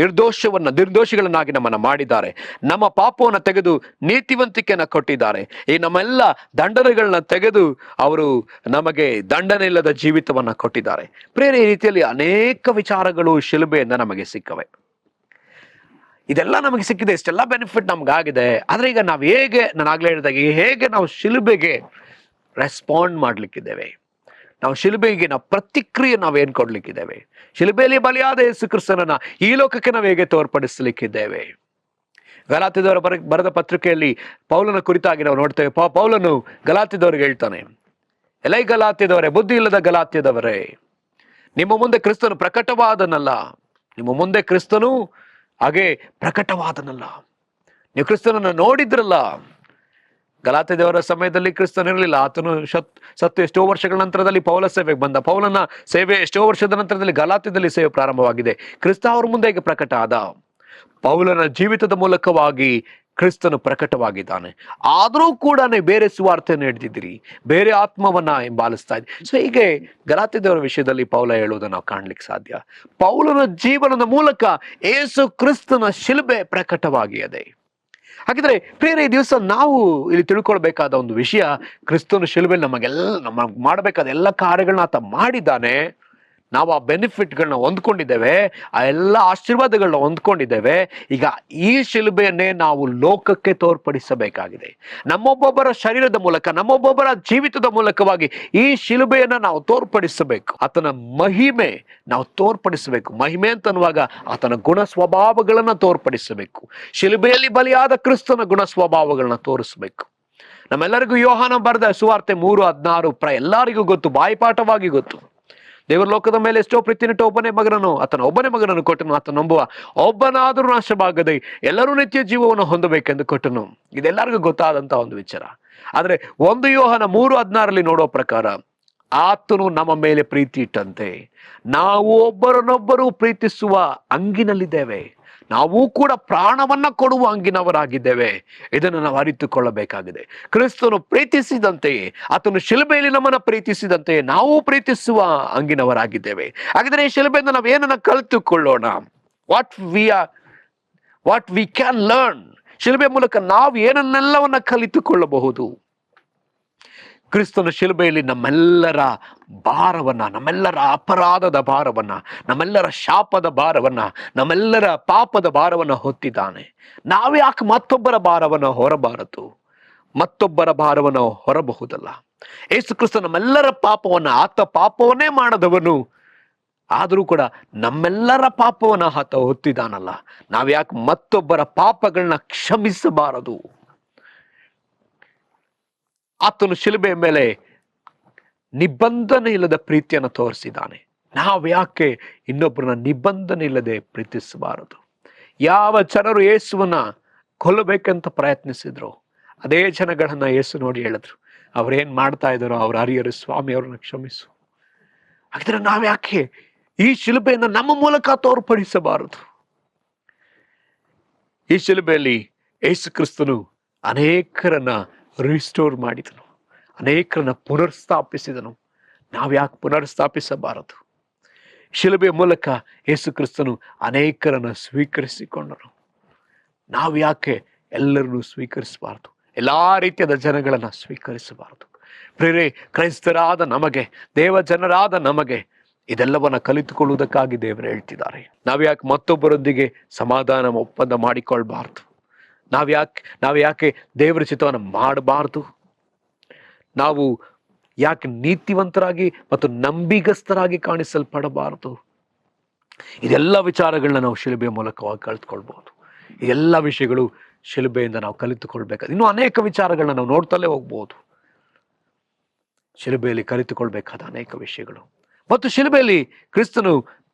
ನಿರ್ದೋಷಿಗಳನ್ನಾಗಿ ನಮ್ಮನ್ನು ಮಾಡಿದ್ದಾರೆ. ನಮ್ಮ ಪಾಪವನ್ನು ತೆಗೆದು ನೀತಿವಂತಿಕೆಯನ್ನು ಕೊಟ್ಟಿದ್ದಾರೆ. ಈ ನಮ್ಮೆಲ್ಲ ದಂಡನೆಗಳನ್ನ ತೆಗೆದು ಅವರು ನಮಗೆ ದಂಡನೆ ಇಲ್ಲದ ಜೀವಿತವನ್ನ ಕೊಟ್ಟಿದ್ದಾರೆ. ಪ್ರೇರೆ ಈ ರೀತಿಯಲ್ಲಿ ಅನೇಕ ವಿಚಾರಗಳು ಶಿಲುಬೆಯಿಂದ ನಮಗೆ ಸಿಕ್ಕವೆ. ಇದೆಲ್ಲ ನಮಗೆ ಸಿಕ್ಕಿದೆ, ಇಷ್ಟೆಲ್ಲ ಬೆನಿಫಿಟ್ ನಮ್ಗಾಗಿದೆ. ಆದ್ರೆ ಈಗ ನಾವು ನಾನು ಆಗ್ಲೇ ಹೇಳಿದಾಗ ಹೇಗೆ ನಾವು ಶಿಲುಬೆಗೆ ರೆಸ್ಪಾಂಡ್ ಮಾಡ್ಲಿಕ್ಕಿದ್ದೇವೆ, ನಾವು ಶಿಲುಬೆಗೆ ನಾವು ಪ್ರತಿಕ್ರಿಯೆ ನಾವೇನ್ ಕೊಡ್ಲಿಕ್ಕಿದ್ದೇವೆ, ಶಿಲುಬೆಯಲ್ಲಿ ಬಲಿಯಾದ ಯೇಸು ಕ್ರಿಸ್ತನನ್ನ ಈ ಲೋಕಕ್ಕೆ ನಾವು ಹೇಗೆ ತೋರ್ಪಡಿಸಲಿಕ್ಕಿದ್ದೇವೆ. ಗಲಾತ್ಯದವರ ಬರೆದ ಪತ್ರಿಕೆಯಲ್ಲಿ ಪೌಲನ ಕುರಿತಾಗಿ ನಾವು ನೋಡ್ತೇವೆ. ಪೌಲನು ಗಲಾತ್ಯದವರಿಗೆ ಹೇಳ್ತಾನೆ, ಎಲೈ ಗಲಾತ್ಯದವರೇ, ಬುದ್ಧಿ ಇಲ್ಲದ ಗಲಾತ್ಯದವರೇ, ನಿಮ್ಮ ಮುಂದೆ ಕ್ರಿಸ್ತನು ಪ್ರಕಟವಾದನಲ್ಲ. ನಿಮ್ಮ ಮುಂದೆ ಕ್ರಿಸ್ತನು ಹಾಗೆ ಪ್ರಕಟವಾದನಲ್ಲ. ನೀವು ಕ್ರಿಸ್ತನನ್ನು ನೋಡಿದ್ರಲ್ಲ. ಗಲಾತ್ಯದವರ ಸಮಯದಲ್ಲಿ ಕ್ರಿಸ್ತನಿರಲಿಲ್ಲ. ಆತನು ಸತ್ತು ಎಷ್ಟೋ ವರ್ಷಗಳ ನಂತರದಲ್ಲಿ ಪೌಲ ಸೇವೆಗೆ ಬಂದ. ಪೌಲನ ಸೇವೆ ಎಷ್ಟೋ ವರ್ಷದ ನಂತರದಲ್ಲಿ ಗಲಾತ್ಯದಲ್ಲಿ ಸೇವೆ ಪ್ರಾರಂಭವಾಗಿದೆ. ಕ್ರಿಸ್ತ ಅವ್ರ ಮುಂದೆ ಹೇಗೆ ಪ್ರಕಟ ಆದ? ಪೌಲನ ಜೀವಿತದ ಮೂಲಕವಾಗಿ ಕ್ರಿಸ್ತನು ಪ್ರಕಟವಾಗಿದ್ದಾನೆ. ಆದರೂ ಕೂಡ ಬೇರೆ ಸುವಾರ್ತೆಯನ್ನು ಹಿಡಿದಿದ್ದೀರಿ, ಬೇರೆ ಆತ್ಮವನ್ನ ಹಿಂಬಾಲಿಸ್ತಾ ಇದ್ದೀರಿ. ಸೊ ಹೀಗೆ ಗಲಾತ್ಯದವರ ವಿಷಯದಲ್ಲಿ ಪೌಲ ಹೇಳುವುದನ್ನು ನಾವು ಕಾಣ್ಲಿಕ್ಕೆ ಸಾಧ್ಯ. ಪೌಲನ ಜೀವನದ ಮೂಲಕ ಯೇಸು ಕ್ರಿಸ್ತನ ಶಿಲುಬೆ ಪ್ರಕಟವಾಗಿದೆ. ಹಾಗಿದ್ರೆ ಪ್ರಿಯರೇ, ಈ ದಿವಸ ನಾವು ಇಲ್ಲಿ ತಿಳ್ಕೊಳ್ಬೇಕಾದ ಒಂದು ವಿಷಯ, ಕ್ರಿಸ್ತನ ಶಿಲುಬೆಯಲ್ಲಿ ನಮಗೆ ಮಾಡಬೇಕಾದ ಎಲ್ಲ ಕಾರ್ಯಗಳನ್ನ ಆತ ಮಾಡಿದ್ದಾನೆ. ನಾವು ಆ ಬೆನಿಫಿಟ್ಗಳನ್ನ ಹೊಂದ್ಕೊಂಡಿದ್ದೇವೆ, ಆ ಎಲ್ಲ ಆಶೀರ್ವಾದಗಳನ್ನ ಹೊಂದ್ಕೊಂಡಿದ್ದೇವೆ. ಈಗ ಈ ಶಿಲುಬೆಯನ್ನೇ ನಾವು ಲೋಕಕ್ಕೆ ತೋರ್ಪಡಿಸಬೇಕಾಗಿದೆ. ನಮ್ಮೊಬ್ಬೊಬ್ಬರ ಶರೀರದ ಮೂಲಕ, ನಮ್ಮೊಬ್ಬೊಬ್ಬರ ಜೀವಿತದ ಮೂಲಕವಾಗಿ ಈ ಶಿಲುಬೆಯನ್ನ ನಾವು ತೋರ್ಪಡಿಸಬೇಕು. ಆತನ ಮಹಿಮೆ ನಾವು ತೋರ್ಪಡಿಸಬೇಕು. ಮಹಿಮೆ ಅಂತನ್ನುವಾಗ ಆತನ ಗುಣ ಸ್ವಭಾವಗಳನ್ನ ತೋರ್ಪಡಿಸಬೇಕು. ಶಿಲುಬೆಯಲ್ಲಿ ಬಲಿಯಾದ ಕ್ರಿಸ್ತನ ಗುಣ ಸ್ವಭಾವಗಳನ್ನ ತೋರಿಸಬೇಕು. ನಮ್ಮೆಲ್ಲರಿಗೂ ಯೋಹಾನ ಬರೆದ ಸುವಾರ್ತೆ 3:16 ಎಲ್ಲರಿಗೂ ಗೊತ್ತು, ಬಾಯಿಪಾಠವಾಗಿ ಗೊತ್ತು. ದೇವರ ಲೋಕದ ಮೇಲೆ ಎಷ್ಟೋ ಪ್ರೀತಿನಿಟ್ಟು ಒಬ್ಬನೇ ಮಗನನ್ನು ಕೊಟ್ಟನು. ಆತ ನಂಬುವ ಒಬ್ಬನಾದರೂ ನಾಶವಾಗದೆ ಎಲ್ಲರೂ ನಿತ್ಯ ಜೀವವನ್ನು ಹೊಂದಬೇಕೆಂದು ಕೊಟ್ಟನು. ಇದೆಲ್ಲರಿಗೂ ಗೊತ್ತಾದಂತಹ ಒಂದು ವಿಚಾರ. ಆದ್ರೆ 1 ಯೋಹಾನ 3:16 ನೋಡೋ ಪ್ರಕಾರ, ಆತನು ನಮ್ಮ ಮೇಲೆ ಪ್ರೀತಿ ಇಟ್ಟಂತೆ ನಾವು ಒಬ್ಬರನ್ನೊಬ್ಬರು ಪ್ರೀತಿಸುವ ಹಂಗಿನಲ್ಲಿದ್ದೇವೆ. ನಾವು ಕೂಡ ಪ್ರಾಣವನ್ನ ಕೊಡುವ ಹಂಗಿನವರಾಗಿದ್ದೇವೆ. ಇದನ್ನು ನಾವು ಅರಿತುಕೊಳ್ಳಬೇಕಾಗಿದೆ. ಕ್ರಿಸ್ತನು ಪ್ರೀತಿಸಿದಂತೆಯೇ, ಆತನು ಶಿಲುಬೆಯಲ್ಲಿ ನಮ್ಮನ್ನ ಪ್ರೀತಿಸಿದಂತೆಯೇ ನಾವು ಪ್ರೀತಿಸುವ ಹಂಗಿನವರಾಗಿದ್ದೇವೆ. ಹಾಗಿದ್ರೆ ಈ ಶಿಲುಬೆಯಿಂದ ನಾವು ಏನನ್ನ ಕಲಿತುಕೊಳ್ಳೋಣ? What we can learn. ಶಿಲುಬೆ ಮೂಲಕ ನಾವು ಏನನ್ನೆಲ್ಲವನ್ನ ಕಲಿತುಕೊಳ್ಳಬಹುದು. ಕ್ರಿಸ್ತನ ಶಿಲುಬೆಯಲ್ಲಿ ನಮ್ಮೆಲ್ಲರ ಭಾರವನ್ನ, ನಮ್ಮೆಲ್ಲರ ಅಪರಾಧದ ಭಾರವನ್ನ, ನಮ್ಮೆಲ್ಲರ ಶಾಪದ ಭಾರವನ್ನ, ನಮ್ಮೆಲ್ಲರ ಪಾಪದ ಭಾರವನ್ನ ಹೊತ್ತಿದ್ದಾನೆ. ನಾವ್ಯಾಕೆ ಮತ್ತೊಬ್ಬರ ಭಾರವನ್ನು ಹೊರಬಾರದು? ಮತ್ತೊಬ್ಬರ ಭಾರವನ್ನು ಹೊರಬಹುದಲ್ಲ. ಯೇಸು ಕ್ರಿಸ್ತ ನಮ್ಮೆಲ್ಲರ ಪಾಪವನ್ನ, ಆತ ಪಾಪವನ್ನೇ ಮಾಡದವನು, ಆದರೂ ಕೂಡ ನಮ್ಮೆಲ್ಲರ ಪಾಪವನ್ನ ಆತ ಹೊತ್ತಿದ್ದಾನಲ್ಲ. ನಾವ್ಯಾಕೆ ಮತ್ತೊಬ್ಬರ ಪಾಪಗಳನ್ನ ಕ್ಷಮಿಸಬಾರದು? ಆತನು ಶಿಲುಬೆಯ ಮೇಲೆ ನಿಬಂಧನೆ ಇಲ್ಲದ ಪ್ರೀತಿಯನ್ನು ತೋರಿಸಿದ್ದಾನೆ. ನಾವ್ಯಾಕೆ ಇನ್ನೊಬ್ಬರನ್ನ ನಿಬಂಧನೆ ಇಲ್ಲದೆ ಪ್ರೀತಿಸಬಾರದು? ಯಾವ ಜನರು ಯೇಸುವನ್ನ ಕೊಲ್ಲಬೇಕಂತ ಪ್ರಯತ್ನಿಸಿದ್ರು, ಅದೇ ಜನಗಳನ್ನ ಯೇಸು ನೋಡಿ ಹೇಳಿದ್ರು, ಅವ್ರೇನ್ ಮಾಡ್ತಾ ಇದ್ದಾರೋ ಅವ್ರ ಅರಿಯರು, ಸ್ವಾಮಿ ಅವ್ರನ್ನ ಕ್ಷಮಿಸು. ಹಾಗಿದ್ರೆ ನಾವ್ಯಾಕೆ ಈ ಶಿಲುಬೆಯನ್ನು ನಮ್ಮ ಮೂಲಕ ತೋರ್ಪಡಿಸಬಾರದು? ಈ ಶಿಲುಬೆಯಲ್ಲಿ ಯೇಸು ಕ್ರಿಸ್ತನು ಅನೇಕರನ್ನ ರಿಸ್ಟೋರ್ ಮಾಡಿದನು, ಅನೇಕರನ್ನ ಪುನರ್ಸ್ಥಾಪಿಸಿದನು. ನಾವ್ಯಾಕೆ ಪುನರ್ಸ್ಥಾಪಿಸಬಾರದು? ಶಿಲುಬೆಯ ಮೂಲಕ ಯೇಸು ಕ್ರಿಸ್ತನು ಅನೇಕರನ್ನ ಸ್ವೀಕರಿಸಿಕೊಂಡನು. ನಾವ್ಯಾಕೆ ಎಲ್ಲರನ್ನು ಸ್ವೀಕರಿಸಬಾರದು? ಎಲ್ಲಾ ರೀತಿಯಾದ ಜನಗಳನ್ನ ಸ್ವೀಕರಿಸಬಾರದು? ಪ್ರೇರೆ, ಕ್ರೈಸ್ತರಾದ ನಮಗೆ, ದೇವ ಜನರಾದ ನಮಗೆ ಇದೆಲ್ಲವನ್ನ ಕಲಿತುಕೊಳ್ಳುವುದಕ್ಕಾಗಿ ದೇವರು ಹೇಳ್ತಿದ್ದಾರೆ. ನಾವ್ಯಾಕೆ ಮತ್ತೊಬ್ಬರೊಂದಿಗೆ ಸಮಾಧಾನ ಒಪ್ಪಂದ ಮಾಡಿಕೊಳ್ಬಾರ್ದು? ನಾವ್ಯಾಕೆ ದೇವರ ಚಿತ್ತವನ್ನು ಮಾಡಬಾರ್ದು? ನಾವು ಯಾಕೆ ನೀತಿವಂತರಾಗಿ ಮತ್ತು ನಂಬಿಗಸ್ತರಾಗಿ ಕಾಣಿಸಲ್ಪಡಬಾರದು? ಇದೆಲ್ಲ ವಿಚಾರಗಳನ್ನ ನಾವು ಶಿಲುಬೆಯ ಮೂಲಕವಾಗಿ ಕಲಿತುಕೊಳ್ಬಹುದು. ಇದೆಲ್ಲ ವಿಷಯಗಳು ಶಿಲುಬೆಯಿಂದ ನಾವು ಕಲಿತುಕೊಳ್ಬೇಕಾದ ಇನ್ನೂ ಅನೇಕ ವಿಚಾರಗಳನ್ನ ನಾವು ನೋಡ್ತಲೇ ಹೋಗ್ಬೋದು. ಶಿಲುಬೆಯಲ್ಲಿ ಕಲಿತುಕೊಳ್ಬೇಕಾದ ಅನೇಕ ವಿಷಯಗಳು. ಮತ್ತು ಶಿಲುಬೆಯಲ್ಲಿ ಕ್ರಿಸ್ತನು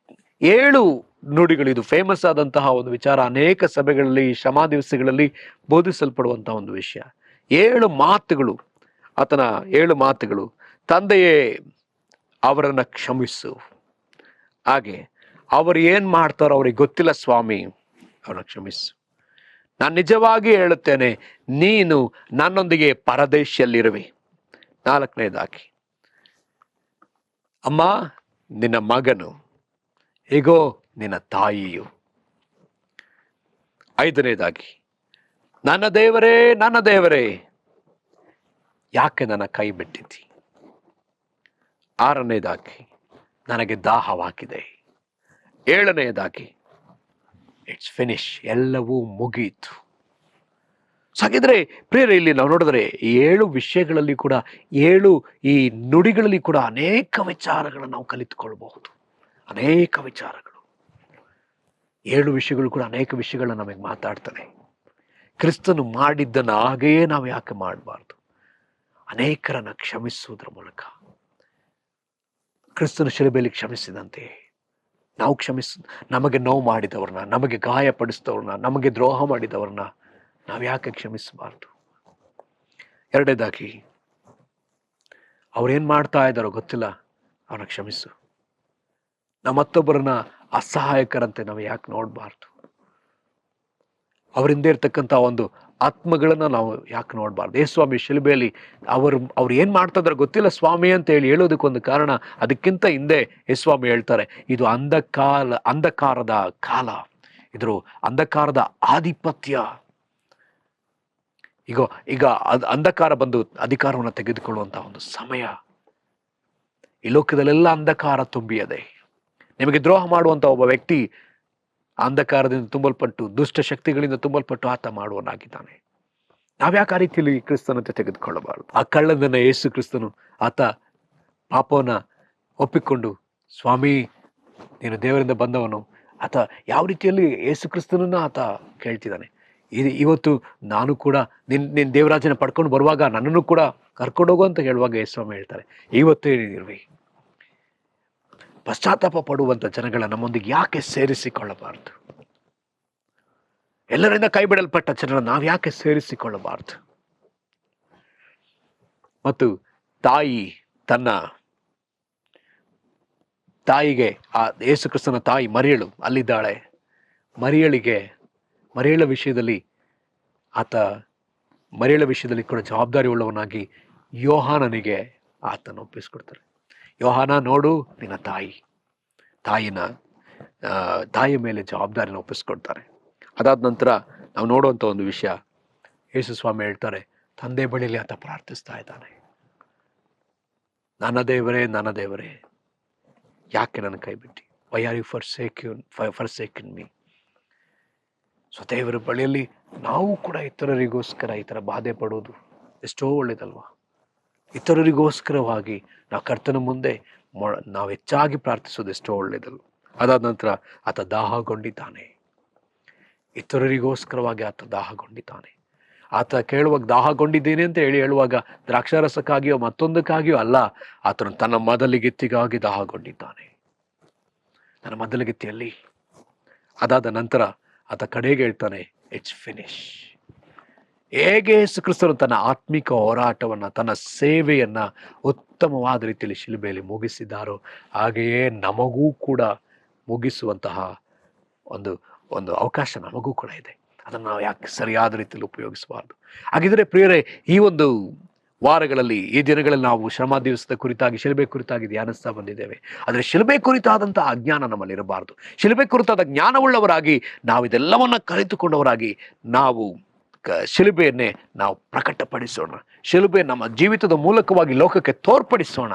7 ನುಡಿಗಳು, ಇದು ಫೇಮಸ್ ಆದಂತಹ ಒಂದು ವಿಚಾರ. ಅನೇಕ ಸಭೆಗಳಲ್ಲಿ, ಶ್ರಮ ದಿವಸಗಳಲ್ಲಿ ಬೋಧಿಸಲ್ಪಡುವಂತಹ ಒಂದು ವಿಷಯ. 7 ಮಾತುಗಳು, ಆತನ 7 ಮಾತುಗಳು. ತಂದೆಯೇ, ಅವರನ್ನ ಕ್ಷಮಿಸು. ಹಾಗೆ ಅವರು ಏನ್ ಮಾಡ್ತಾರೋ ಅವ್ರಿಗೆ ಗೊತ್ತಿಲ್ಲ ಸ್ವಾಮಿ, ಅವ್ರನ್ನ ಕ್ಷಮಿಸು. ನಾನು ನಿಜವಾಗಿ ಹೇಳುತ್ತೇನೆ, ನೀನು ನನ್ನೊಂದಿಗೆ ಪರದೇಶಿಯಲ್ಲಿರುವೆ. 4ನೇದಾಗಿ, ಅಮ್ಮ ನಿನ್ನ ಮಗನು, ಹೇಗೋ ನಿನ್ನ ತಾಯಿಯು. 5ನೇದಾಗಿ, ನನ್ನ ದೇವರೇ, ನನ್ನ ದೇವರೇ, ಯಾಕೆ ನನ್ನ ಕೈ ಬಿಟ್ಟಿದ್ದಿ? 6ನೇದಾಗಿ, ನನಗೆ ದಾಹವಾಗಿದೆ. 7ನೇದಾಗಿ, ಇಟ್ಸ್ ಫಿನಿಶ್, ಎಲ್ಲವೂ ಮುಗಿಯಿತು. ಹಾಗಿದ್ರೆ ಪ್ರಿಯರೇ, ಇಲ್ಲಿ ನಾವು ನೋಡಿದ್ರೆ 7 ವಿಷಯಗಳಲ್ಲಿ ಕೂಡ, 7 ಈ ನುಡಿಗಳಲ್ಲಿ ಕೂಡ ಅನೇಕ ವಿಚಾರಗಳನ್ನು ನಾವು ಕಲಿತುಕೊಳ್ಬಹುದು. ಅನೇಕ ವಿಚಾರಗಳು, 7 ವಿಷಯಗಳು ಕೂಡ ಅನೇಕ ವಿಷಯಗಳನ್ನ ನಮಗೆ ಮಾತಾಡ್ತಾರೆ. ಕ್ರಿಸ್ತನು ಮಾಡಿದ್ದನ್ನು ಹಾಗೆಯೇ ನಾವು ಯಾಕೆ ಮಾಡಬಾರ್ದು? ಅನೇಕರನ್ನ ಕ್ಷಮಿಸುವುದರ ಮೂಲಕ, ಕ್ರಿಸ್ತನು ಶಿಲುಬೆಯಲ್ಲಿ ಕ್ಷಮಿಸಿದಂತೆ ನಾವು ನಮಗೆ ನೋವು ಮಾಡಿದವ್ರನ್ನ, ನಮಗೆ ಗಾಯಪಡಿಸಿದವ್ರನ್ನ, ನಮಗೆ ದ್ರೋಹ ಮಾಡಿದವ್ರನ್ನ ನಾವು ಯಾಕೆ ಕ್ಷಮಿಸಬಾರ್ದು? 2ನೇದಾಗಿ, ಅವ್ರೇನ್ ಮಾಡ್ತಾ ಇದ್ದಾರೋ ಗೊತ್ತಿಲ್ಲ, ಅವ್ರನ್ನ ಕ್ಷಮಿಸು. ನಾವು ಮತ್ತೊಬ್ಬರನ್ನ ಅಸಹಾಯಕರಂತೆ ನಾವು ಯಾಕೆ ನೋಡಬಾರ್ದು? ಅವರಿಂದ ಇರ್ತಕ್ಕಂಥ ಒಂದು ಆತ್ಮಗಳನ್ನ ನಾವು ಯಾಕೆ ನೋಡಬಾರ್ದು? ಸ್ವಾಮಿ ಶಿಲುಬೆಯಲ್ಲಿ ಅವ್ರು ಏನ್ ಮಾಡ್ತಾ ಇದಾರೆ ಗೊತ್ತಿಲ್ಲ ಸ್ವಾಮಿ ಅಂತ ಹೇಳೋದಕ್ಕೊಂದು ಕಾರಣ, ಅದಕ್ಕಿಂತ ಹಿಂದೆ ಸ್ವಾಮಿ ಹೇಳ್ತಾರೆ, ಇದು ಅಂಧಕಾರದ ಕಾಲ, ಇದ್ರ ಅಂಧಕಾರದ ಆಧಿಪತ್ಯ. ಈಗ ಅಂಧಕಾರ ಬಂದು ಅಧಿಕಾರವನ್ನು ತೆಗೆದುಕೊಳ್ಳುವಂತಹ ಒಂದು ಸಮಯ. ಈ ಲೋಕದಲ್ಲೆಲ್ಲ ಅಂಧಕಾರ ತುಂಬಿಯದೆ. ನಿಮಗೆ ದ್ರೋಹ ಮಾಡುವಂತ ಒಬ್ಬ ವ್ಯಕ್ತಿ ಅಂಧಕಾರದಿಂದ ತುಂಬಲ್ಪಟ್ಟು, ದುಷ್ಟ ಶಕ್ತಿಗಳಿಂದ ತುಂಬಲ್ಪಟ್ಟು ಆತ ಮಾಡುವನಾಗಿದ್ದಾನೆ. ನಾವ್ಯಾಕೆ ಆ ರೀತಿಯಲ್ಲಿ ಕ್ರಿಸ್ತನಂತೆ ತೆಗೆದುಕೊಳ್ಳಬಾರದು? ಆ ಕಳ್ಳನನ್ನ ಯೇಸು ಕ್ರಿಸ್ತನು, ಆತ ಪಾಪವನ್ನ ಒಪ್ಪಿಕೊಂಡು, ಸ್ವಾಮಿ ನೀನು ದೇವರಿಂದ ಬಂದವನು, ಆತ ಯಾವ ರೀತಿಯಲ್ಲಿ ಯೇಸು ಕ್ರಿಸ್ತನನ್ನ ಆತ ಕೇಳ್ತಿದ್ದಾನೆ. ಇವತ್ತು ನಾನು ಕೂಡ ನಿನ್ ದೇವರಾಜನ ಪಡ್ಕೊಂಡು ಬರುವಾಗ ನನ್ನನ್ನು ಕೂಡ ಕರ್ಕೊಂಡು ಹೋಗು ಅಂತ ಹೇಳುವಾಗ ಯೇಸ್ವಾಮಿ ಹೇಳ್ತಾರೆ, ಇವತ್ತೇ ಇರ್ವಿ. ಪಶ್ಚಾತ್ತಾಪ ಪಡುವಂತ ಜನಗಳ ನಮ್ಮೊಂದಿಗೆ ಯಾಕೆ ಸೇರಿಸಿಕೊಳ್ಳಬಾರದು? ಎಲ್ಲರಿಂದ ಕೈ ಬಿಡಲ್ಪಟ್ಟ ಜನರ ನಾವು ಯಾಕೆ ಸೇರಿಸಿಕೊಳ್ಳಬಾರದು? ಮತ್ತು ತಾಯಿ ತನ್ನ ತಾಯಿಗೆ, ಆ ಯೇಸು ಕ್ರಿಸ್ತನ ತಾಯಿ ಮರಿಯಳು ಅಲ್ಲಿದ್ದಾಳೆ. ಮರಿಯಳ ವಿಷಯದಲ್ಲಿ ಕೂಡ ಜವಾಬ್ದಾರಿ ಉಳ್ಳವನಾಗಿ ಯೋಹಾನನಿಗೆ ಆತನ ಒಪ್ಪಿಸ್ಕೊಡ್ತಾರೆ. ಯೋಹಾನ, ನೋಡು ನಿನ್ನ ತಾಯಿಯ ಮೇಲೆ ಜವಾಬ್ದಾರಿನ ಒಪ್ಪಿಸ್ಕೊಡ್ತಾರೆ. ಅದಾದ ನಂತರ ನಾವು ನೋಡುವಂಥ ಒಂದು ವಿಷಯ, ಯೇಸು ಸ್ವಾಮಿ ಹೇಳ್ತಾರೆ, ತಂದೆ ಬಳಿಯಲ್ಲಿ ಆತ ಪ್ರಾರ್ಥಿಸ್ತಾ ಇದ್ದಾನೆ. ನನ್ನ ದೇವರೇ, ಯಾಕೆ ನನ್ನ ಕೈ ಬಿಟ್ಟಿ? Why are you forsaken me? So ದೇವರ ಬಳಿಯಲ್ಲಿ ನಾವು ಕೂಡ ಇತರರಿಗೋಸ್ಕರ ಈ ಥರ ಬಾಧೆ ಪಡೋದು ಎಷ್ಟೋ ಒಳ್ಳೇದಲ್ವಾ? ಇತರರಿಗೋಸ್ಕರವಾಗಿ ನಾವು ಕರ್ತನ ಮುಂದೆ ನಾವು ಹೆಚ್ಚಾಗಿ ಪ್ರಾರ್ಥಿಸೋದು ಎಷ್ಟೋ ಒಳ್ಳೇದಲ್ವ? ಅದಾದ ನಂತರ ಆತ ದಾಹಗೊಂಡಿದ್ದಾನೆ. ಇತರರಿಗೋಸ್ಕರವಾಗಿ ಆತ ದಾಹಗೊಂಡಿದ್ದಾನೆ. ಆತ ಕೇಳುವಾಗ ದಾಹಗೊಂಡಿದ್ದೇನೆ ಅಂತ ಹೇಳುವಾಗ ದ್ರಾಕ್ಷಾರಸಕ್ಕಾಗಿಯೋ ಮತ್ತೊಂದಕ್ಕಾಗಿಯೋ ಅಲ್ಲ, ಆತನು ತನ್ನ ಮೊದಲಿಗೆತ್ತಿಗಾಗಿ ದಾಹಗೊಂಡಿದ್ದಾನೆ. ನನ್ನ ಮೊದಲಿಗೆತ್ತಿಯಲ್ಲಿ. ಅದಾದ ನಂತರ ಆತ ಕಡೆಗೆ ಹೇಳ್ತಾನೆ, ಇಟ್ಸ್ ಫಿನಿಶ್. ಹೇಗೆ ಯೇಸು ಕ್ರಿಸ್ತನು ತನ್ನ ಆತ್ಮಿಕ ಹೋರಾಟವನ್ನ, ತನ್ನ ಸೇವೆಯನ್ನ ಉತ್ತಮವಾದ ರೀತಿಯಲ್ಲಿ ಶಿಲುಬೆಯಲ್ಲಿ ಮುಗಿಸಿದ್ದಾರೋ, ಹಾಗೆಯೇ ನಮಗೂ ಕೂಡ ಮುಗಿಸುವಂತಹ ಒಂದು ಒಂದು ಅವಕಾಶ ನಮಗೂ ಕೂಡ ಇದೆ. ಅದನ್ನು ನಾವು ಯಾಕೆ ಸರಿಯಾದ ರೀತಿಯಲ್ಲಿ ಉಪಯೋಗಿಸಬಾರ್ದು? ಹಾಗಿದ್ರೆ ಪ್ರಿಯರೇ, ಈ ಒಂದು ವಾರಗಳಲ್ಲಿ, ಈ ದಿನಗಳಲ್ಲಿ ನಾವು ಶ್ರಮ ದಿವಸದ ಕುರಿತಾಗಿ, ಶಿಲುಬೆ ಕುರಿತಾಗಿ ಧ್ಯಾನಿಸ್ತಾ ಬಂದಿದ್ದೇವೆ. ಆದರೆ ಶಿಲುಬೆ ಕುರಿತಾದಂತಹ ಅಜ್ಞಾನ ನಮ್ಮಲ್ಲಿರಬಾರ್ದು. ಶಿಲುಬೆ ಕುರಿತಾದ ಜ್ಞಾನವುಳ್ಳವರಾಗಿ, ನಾವು ಇದೆಲ್ಲವನ್ನ ಕಲಿತುಕೊಂಡವರಾಗಿ ನಾವು ಶಿಲುಬೆಯನ್ನೇ ನಾವು ಪ್ರಕಟಪಡಿಸೋಣ. ಶಿಲುಬೆ ನಮ್ಮ ಜೀವಿತದ ಮೂಲಕವಾಗಿ ಲೋಕಕ್ಕೆ ತೋರ್ಪಡಿಸೋಣ.